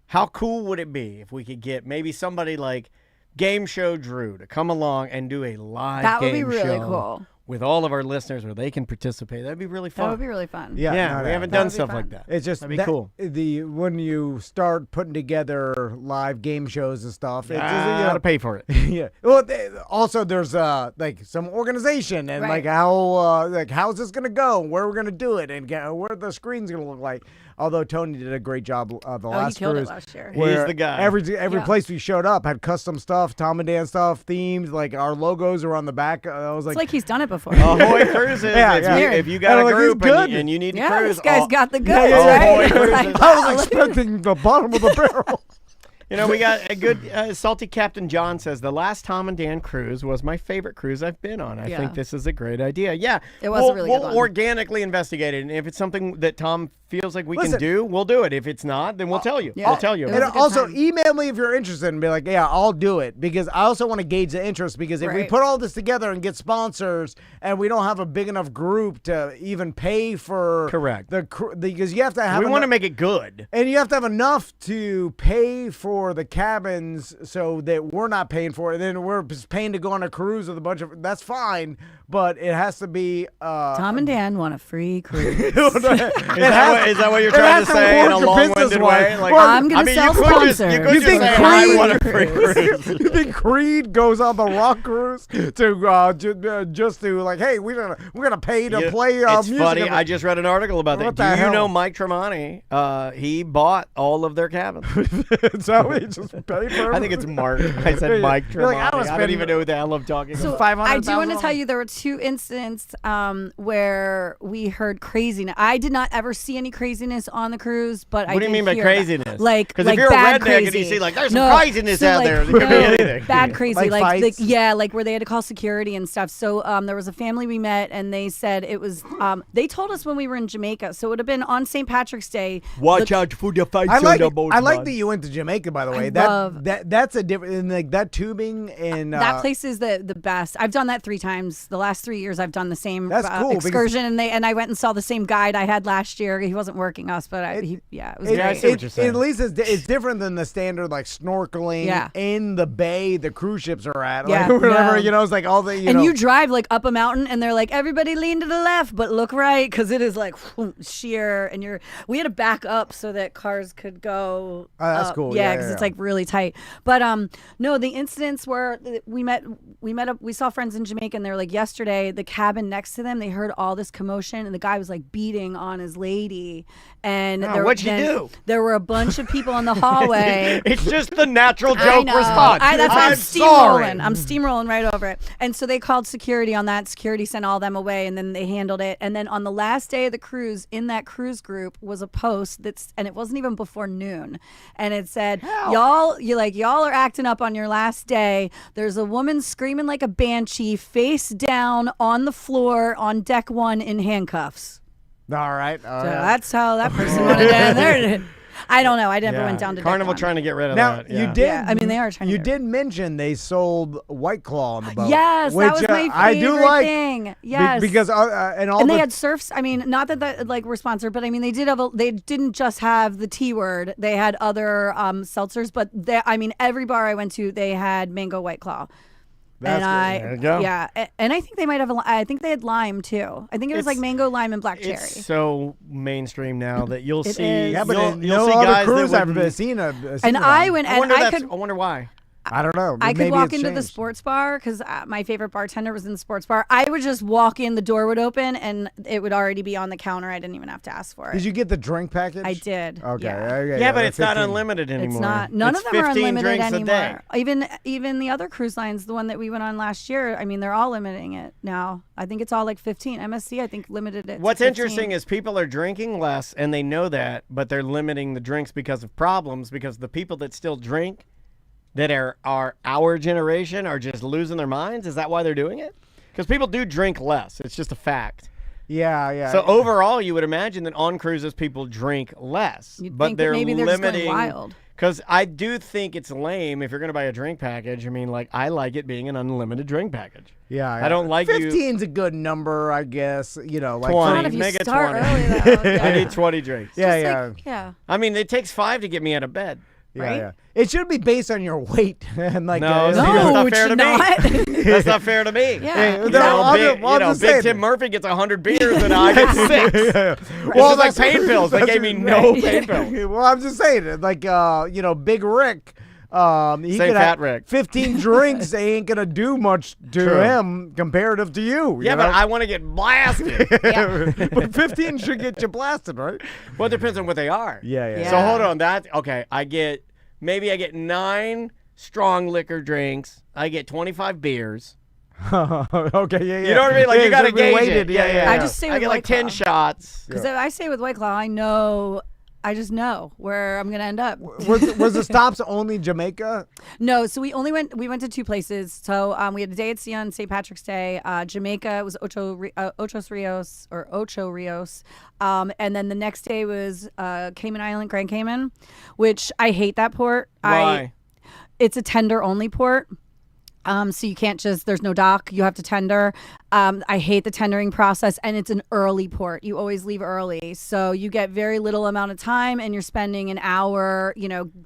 how cool would it be if we could get maybe somebody like Game Show Drew to come along and do a live That would game be really show cool. with all of our listeners where they can participate? That'd be really fun. That would be really fun. Yeah, Yeah, no, we no, haven't that done would be stuff fun. like that. It's just That'd be cool. When you start putting together live game shows and stuff, it's Gotta pay for it. yeah. Well, also there's like some organization and Right. like how's this gonna go, where we're gonna do it, and where the screen's gonna look like. Although Tony did a great job the last he killed cruise. it last year. He's where the guy. Every Yeah. place we showed up had custom stuff, Tom and Dan stuff, themes. Like our logos are on the back. I was It's like, like he's done it before. Ahoy Cruises. Yeah, yeah. If you got And a I'm like, group he's good. and you need to Yeah, cruise, this guy's oh, got the goods, yeah, yeah. right? Boy, Like, I was wow, look at expecting the bottom of the barrel. you know, we got a good salty Captain John says the last Tom and Dan cruise was my favorite cruise I've been on. I Yeah. think this is a great idea. Yeah, It was a we'll, really we'll good one. organically investigate it, and if it's something that Tom feels like we Listen. can do, we'll do it. If it's not, then we'll tell you. Yeah. We'll tell you. It And was a good also time. email me if you're interested and be like, yeah, I'll do it, because I also want to gauge the interest, because if we Right. put all this together and get sponsors and we don't have a big enough group to even pay for Correct. because you have to have we want to enough- make it good. and you have to have enough to pay for the cabins so that we're not paying for it. And then we're just paying to go on a cruise with a bunch of, that's fine, but it has to be Tom and Dan want a free cruise. Is that what you're trying has to to say in work a the long-winded business way? way. I'm gonna sell you could sponsors. you could You just think say, Creed- I want a free cruise. You think Creed goes on the rock cruise to just to like, hey, we're gonna pay to play It's music? funny. I just read an article about that. What Do the you hell? know Mike Tremonti? He bought all of their cabins. so he just paid for I think it's Mark. I said Mike You're like, Tremonti. I was I don't spending- even know who the hell I'm talking So about. I do want to tell you there were two incidents where we heard craziness. I did not ever see any craziness on the cruise, but What do you mean by craziness? Like, because like if you're a bad redneck crazy. and you see like there's No, some craziness so, out like, there, it could be no, anything. Bad crazy, Like fights? like where they had to call security and stuff. So there was a family we met, and they said it was. They told us when we were in Jamaica, so it would have been on St. Patrick's Day. Watch out for the fights I like on the boat. I like man. that you went to Jamaica, by the way. love- That's a different, and like that tubing and That place is the best. I've done that 3 times. The last 3 years, I've done the same That's cool, because- excursion, and I went and saw the same guide I had last year. He wasn't working us, but it was Yeah, I great. see what you're saying. At least it's different than the standard like snorkeling Yeah. in the bay the cruise ships are at. Yeah, Like, whatever, no. it's like all the And you drive like up a mountain, and they're like, everybody lean to the left, but look right, because it is like sheer, and we had to back up so that cars could go. Oh, that's up. cool. Yeah, Yeah, because yeah, it's yeah. like really tight. But no, the incidents where we saw friends in Jamaica, and they're like, yesterday the cabin next to them, they heard all this commotion, and the guy was like beating on his lady, and what'd you do? There were a bunch of people in the hallway. It's just the natural I joke know. response. That's why I'm I'm sorry. steamrolling. I'm steamrolling right over it. And so they called security on that. Security sent all them away, and then they handled it. And then on the last day of the cruise, in that cruise group was a post and it wasn't even before noon, and it said, y'all are acting up on your last day. There's a woman screaming like a banshee, face down on the floor on deck 1 in handcuffs. All right. So that's how that person went down there. I don't know. I never went down to Carnival Decon. trying to get rid of Now that. you yeah. did. Yeah, I mean, they are trying to You get did mention they sold White Claw on the boat. Yes, which, that was my favorite I do like thing. Yes, because and all and the they had surfs. I mean, not that like we're sponsored, but I mean, they did have. They didn't just have the T word. They had other seltzers, but I mean, every bar I went to, they had mango White Claw. That's good. There you go. Yeah, and I think they might have. I think they had lime too. I think it was like mango, lime, and black cherry. It's so mainstream now that you'll It see. is. yeah, but you'll no see other guys cruise that I've wouldn't- seen a. And I went, and I wonder why. I don't know. I could Maybe walk it's into the changed. sports bar because my favorite bartender was in the sports bar. I would just walk in, the door would open, and it would already be on the counter. I didn't even have to ask for it. Did you get the drink package? I did. Okay. Yeah. Yeah, but the it's not 15. unlimited anymore. It's not. None It's of them are 15 unlimited drinks a day. anymore. Even the other cruise lines, the one that we went on last year. I mean, they're all limiting it now. I think it's all like 15. MSC, I think, limited it. What's to 15. interesting is people are drinking less, and they know that, but they're limiting the drinks because of problems. Because the people that still drink, that are our generation, are just losing their minds. Is that why they're doing it? Because people do drink less. It's just a fact. Yeah. So overall, you would imagine that on cruises people drink less, You'd but think that they're maybe they're just going limiting. wild. Because I do think it's lame if you're going to buy a drink package. I mean, like, I like it being an unlimited drink package. Yeah. I don't like 15's a good number, I guess. You know, like 20. God, if you Make it start 20. early, though. I Yeah. need 20 drinks. Yeah, Just yeah. like, yeah. I mean, it takes 5 to get me out of bed. right? Yeah. It should be based on your weight and like No, see, that's No, not it fair to should me. not. That's not fair to me. Yeah. Hey, You no, know, I'm big, just- I'm just Big saying. Tim Murphy gets 100 beers and I get 6. Well, Well, like pain pills. They gave me no pain pills. Well, I'm just saying, like Big Rick. He Say could Fat have Rick. 15 drinks ain't gonna do much to True. him comparative to you. Yeah, you but know? I want to get blasted. But 15 should get you blasted, right? Well, it depends on what they are. Yeah. So hold on. Okay. I get 9 strong liquor drinks. I get 25 beers. Okay, yeah. You know what I mean? Like, you got to should be gauge weighted, it. Yeah. I just stay I with get like White 10 Claw. shots. Because I say with White Claw, I just know where I'm gonna end up. Was the stops only Jamaica? No, so we went to 2 places. So we had a day at sea on St. Patrick's Day. Jamaica was Ocho Rios. And then the next day was Cayman Island, Grand Cayman, which I hate that port. Why? It's a tender only port. So you can't there's no dock. You have to tender. I hate the tendering process, and it's an early port. You always leave early. So you get very little amount of time, and you're spending an hour,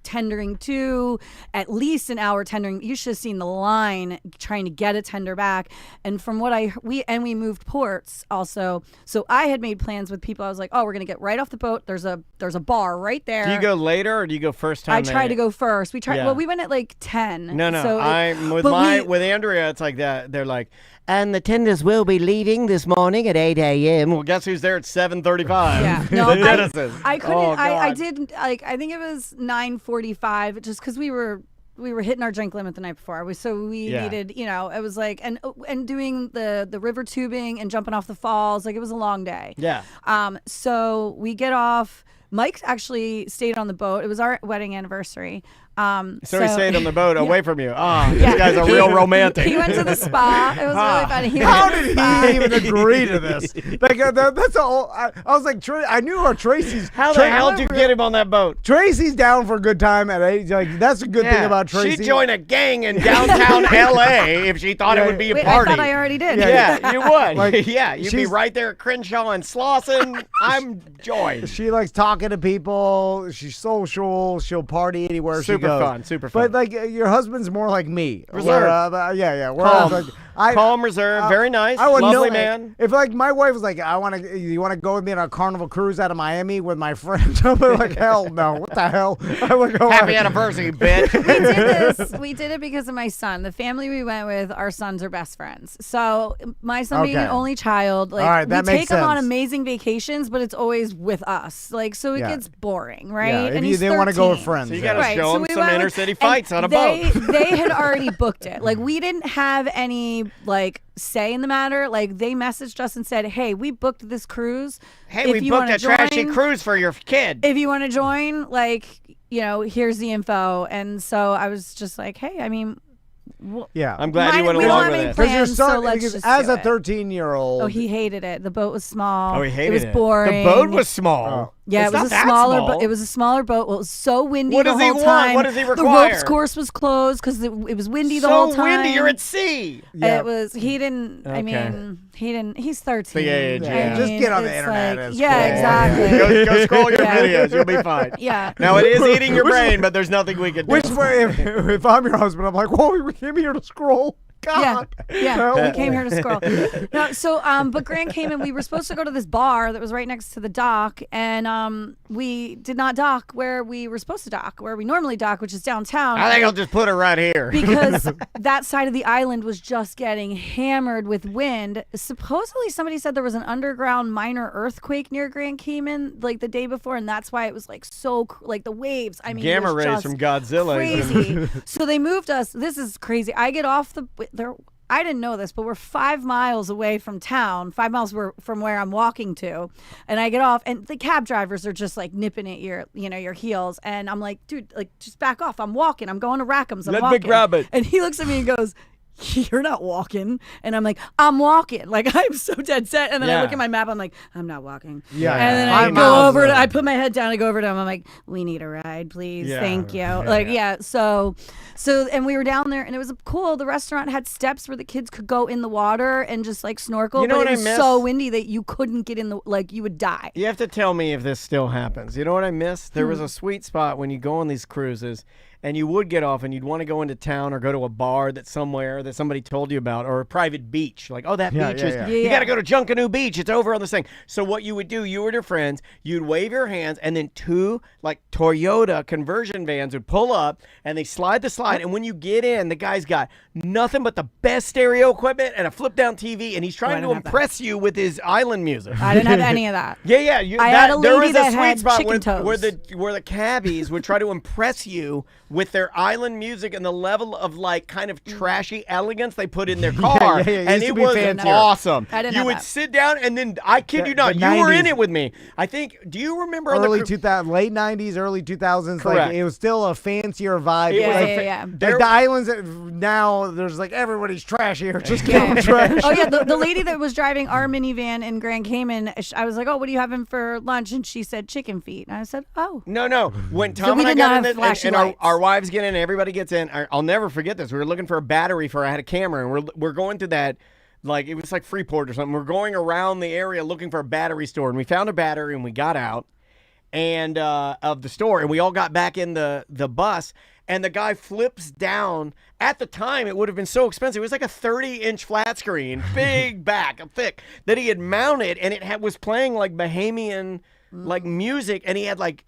tendering to, at least an hour tendering. You should have seen the line trying to get a tender back. And from what we moved ports also. So I had made plans with people. I was like, oh, we're going to get right off the boat. There's a bar right there. Do you go later or do you go first time? I try to go first. Yeah. Well, we went at like 10. No. So With Andrea, it's like that. They're like, and the tenders will be leaving this morning at 8 a.m. Well, guess who's there at 7:35? Yeah, no, the Dennis's. I couldn't. Oh, I God. did like I think it was 9:45, just because we were hitting our drink limit the night before. We needed, it was like and doing the river tubing and jumping off the falls. Like, it was a long day. Yeah. So we get off. Mike actually stayed on the boat. It was our wedding anniversary. So he stayed on the boat away from you. Oh, Yeah. these guys are real romantic. He went to the spa. It was really funny. He How went to did the spa. he even agree to this? Like that's all. I was like, I knew our Tracy's. How the hell did you get him on that boat? Tracy's down for a good time at 8. Like, that's a good thing about Tracy. She'd join a gang in downtown L.A. if she thought it would be a Wait, party. I thought I already did. Yeah, you would. Like, yeah, you'd be she's- right there at Crenshaw and Slauson. I'm joined. She likes talking to people. She's social. She'll party anywhere she Super goes. fun, super fun. But like your husband's more like me. Reserved. Yeah. Calm. Whereas, like, Calm, reserved, very nice, I would lovely know, man. If like my wife was like, you want to go with me on a carnival cruise out of Miami with my friends? I'm like, hell no. What the hell? I'm like, oh, Happy anniversary, bitch. We did this. We did it because of my son. The family we went with, our sons are best friends. So my son being Okay. an only child, like, All right, that we makes take him on sense. amazing vacations, but it's always with us. Like, so it Yeah. gets boring, right? Yeah, and if he's they want to go with 13. friends. So you yeah. gotta show him we some went with- inner-city and fights on a they, boat. They had already booked it. Like, we didn't have any like say in the matter. Like, they messaged us and said, "Hey, we booked this cruise. Hey, If we you booked wanna a trashy join- cruise for your kid. If you want to join, like, here's the info." And so I was just like, "Hey, I mean, Yeah. I'm glad you went we along don't with have any it. Because you're plans, so starting, let's because just as do a it. 13-year-old. Oh, he hated it. The boat was small. Oh, he hated it. was boring. The boat was small. Yeah, It's it was not a that smaller small. boat. It was a smaller boat. Well, it was so windy What the does he whole want? time. What does he The require? ropes course was closed because it was windy the so whole time. windy. You're at sea. Yeah. It was. He didn't. I Okay. mean, he didn't. He's 13. The age, I yeah. Just mean, get on the it's internet like- and yeah, scroll. exactly. Go scroll your Yeah. videos. You'll be fine. Yeah. Now it is eating your brain, but there's nothing we can do. Which way, if I'm your husband, I'm like, whoa, we came here to scroll. God. Yeah, we came here to scroll. No, so but Grant came and we were supposed to go to this bar that was right next to the dock, and we did not dock where we were supposed to dock, where we normally dock, which is downtown. I think I'll just put it right here. Because that side of the island was just getting hammered with wind. Supposedly somebody said there was an underground minor earthquake near Grand Cayman like the day before, and that's why it was like so like the waves. I mean, it Gamma was rays just from Godzilla. crazy. So they moved us. This is crazy. I get off there. I didn't know this, but we're 5 miles away from town. 5 miles from where I'm walking to, and I get off, and the cab drivers are just like nipping at your heels, and I'm like, dude, like just back off. I'm walking. I'm going to Rackham's. I'm Let walking. me grab it. And he looks at me and goes, "You're not walking." And I'm like, "I'm walking." Like I'm so dead set. And then I look Yeah. at my map. I'm like, "I'm not walking." Yeah. And then I I know. go over. I put my head down. I go over to him. I'm like, "We need a ride, please. Yeah. Thank you." So, and we were down there, and it was cool. The restaurant had steps where the kids could go in the water and just like snorkel. You know but what it I was miss? so windy that you couldn't get in the you would die. You have to tell me if this still happens. You know what I miss? There Hmm. was a sweet spot when you go on these cruises and you would get off and you'd want to go into town or go to a bar that's somewhere that somebody told you about, or a private beach. Like, oh, that beach is, you Yeah. got to go to Junkanoo Beach. It's over on this thing. So what you would do, you and your friends, you'd wave your hands, and then 2 like Toyota conversion vans would pull up and they slide the slide. And when you get in, the guy's got nothing but the best stereo equipment and a flip down TV, and he's trying to didn't have that. impress you with his island music. I didn't have any of that. Yeah. I had a there lady was that a sweet had spot chicken toes. where the cabbies would try to impress you with their island music and the level of like kind of trashy elegance they put in their car. yeah, it and used to it be was fancier. awesome. I didn't you have would that. sit down and then I kid you not, the you were in 90s. it with me. I think. Do you remember on Early the 2000, late 90s, early 2000s. Correct. Like it was still a fancier vibe. Yeah, like, yeah. Like the islands that now, there's like everybody's trash here. Just give them trash. Oh yeah, the lady that was driving our minivan in Grand Cayman, I was like, "Oh, what are you having for lunch?" And she said chicken feet, and I said, "Oh." No. When Tom we and I did got not in have it, flashy and our, lights. our wives get in, everybody gets in. I'll never forget this. We were looking for a battery for. I had a camera, and we're going to that. Like it was like Freeport or something. We're going around the area looking for a battery store, and we found a battery, and we got out and of the store, and we all got back in the bus, and the guy flips down. At the time, it would have been so expensive. It was like a 30-inch flat screen, big back, thick, that he had mounted, and it was playing like Bahamian like music, and he had like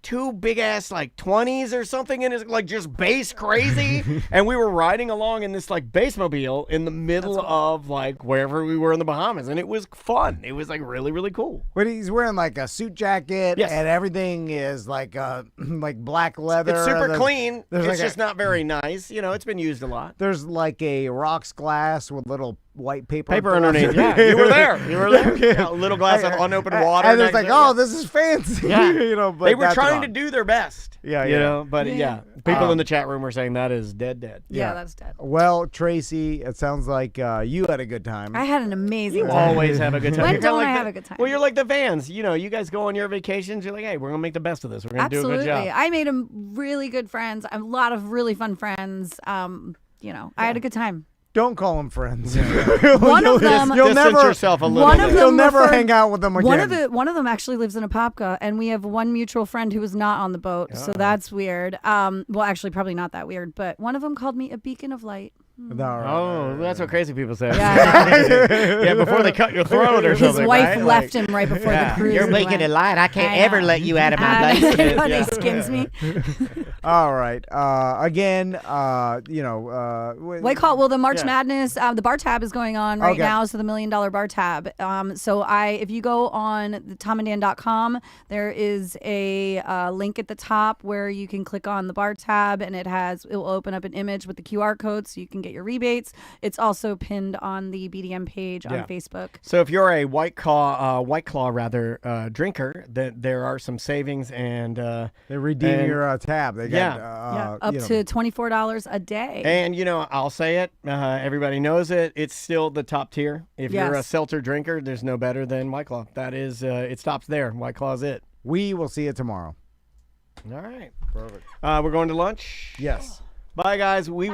2 big ass like 20s or something in his like just bass crazy. And we were riding along in this like bass mobile in the middle of like wherever we were in the Bahamas, and it was fun. It was like really, really cool. But he's wearing like a suit jacket, Yes. and everything is like like black leather. It's super There's- clean. There's It's like just not very nice. You know, it's been used a lot. There's like a rocks glass with little white paper Underneath. Yeah, you were there. You were there. Yeah, a little glass of unopened water. And it's next like, to it. oh, this is fancy. Yeah. you know, but They were that's trying wrong. to do their best. Yeah, You yeah. know, but yeah. People in the chat room were saying that is dead. Yeah, that's dead. Well, Tracy, it sounds like you had a good time. I had an amazing You time. always have a good time. When You're kinda don't like I the- have a good time? Well, you're like the Vans. You know, you guys go on your vacations. You're like, hey, we're gonna make the best of this. We're gonna do a Absolutely. good job. I made really good friends. A lot of really fun friends. I had a good time. Don't call them friends. One of them, You'll Distance never. yourself a little one of bit. them You'll never referred- hang out with them again. One of them actually lives in Apopka, and we have one mutual friend who was not on the boat, so that's weird. Well, actually, probably not that weird, but one of them called me a beacon of light. Oh, that's what crazy people say. Yeah. Yeah, before they cut your throat or His something. wife right? left Like, him right before yeah. the cruise. You're we making went. it light. I can't I ever know. let you out of my I place. know. Yeah. They skins me. All right. Again, Well, the March Madness, the bar tab is going on right Okay. now. So the $1 Million Bar Tab. If you go on the tomandan.com, there is a link at the top where you can click on the bar tab, and it will open up an image with the QR code, so you can get get your rebates. It's also pinned on the BDM page on Facebook. So if you're a White Claw drinker, there are some savings and they redeem your tab. They got up to $24 a day. And I'll say it. Everybody knows it. It's still the top tier. If you're a seltzer drinker, there's no better than White Claw. That is, it stops there. White Claw's it. We will see you tomorrow. All right. Perfect. We're going to lunch. Yes. Bye, guys. We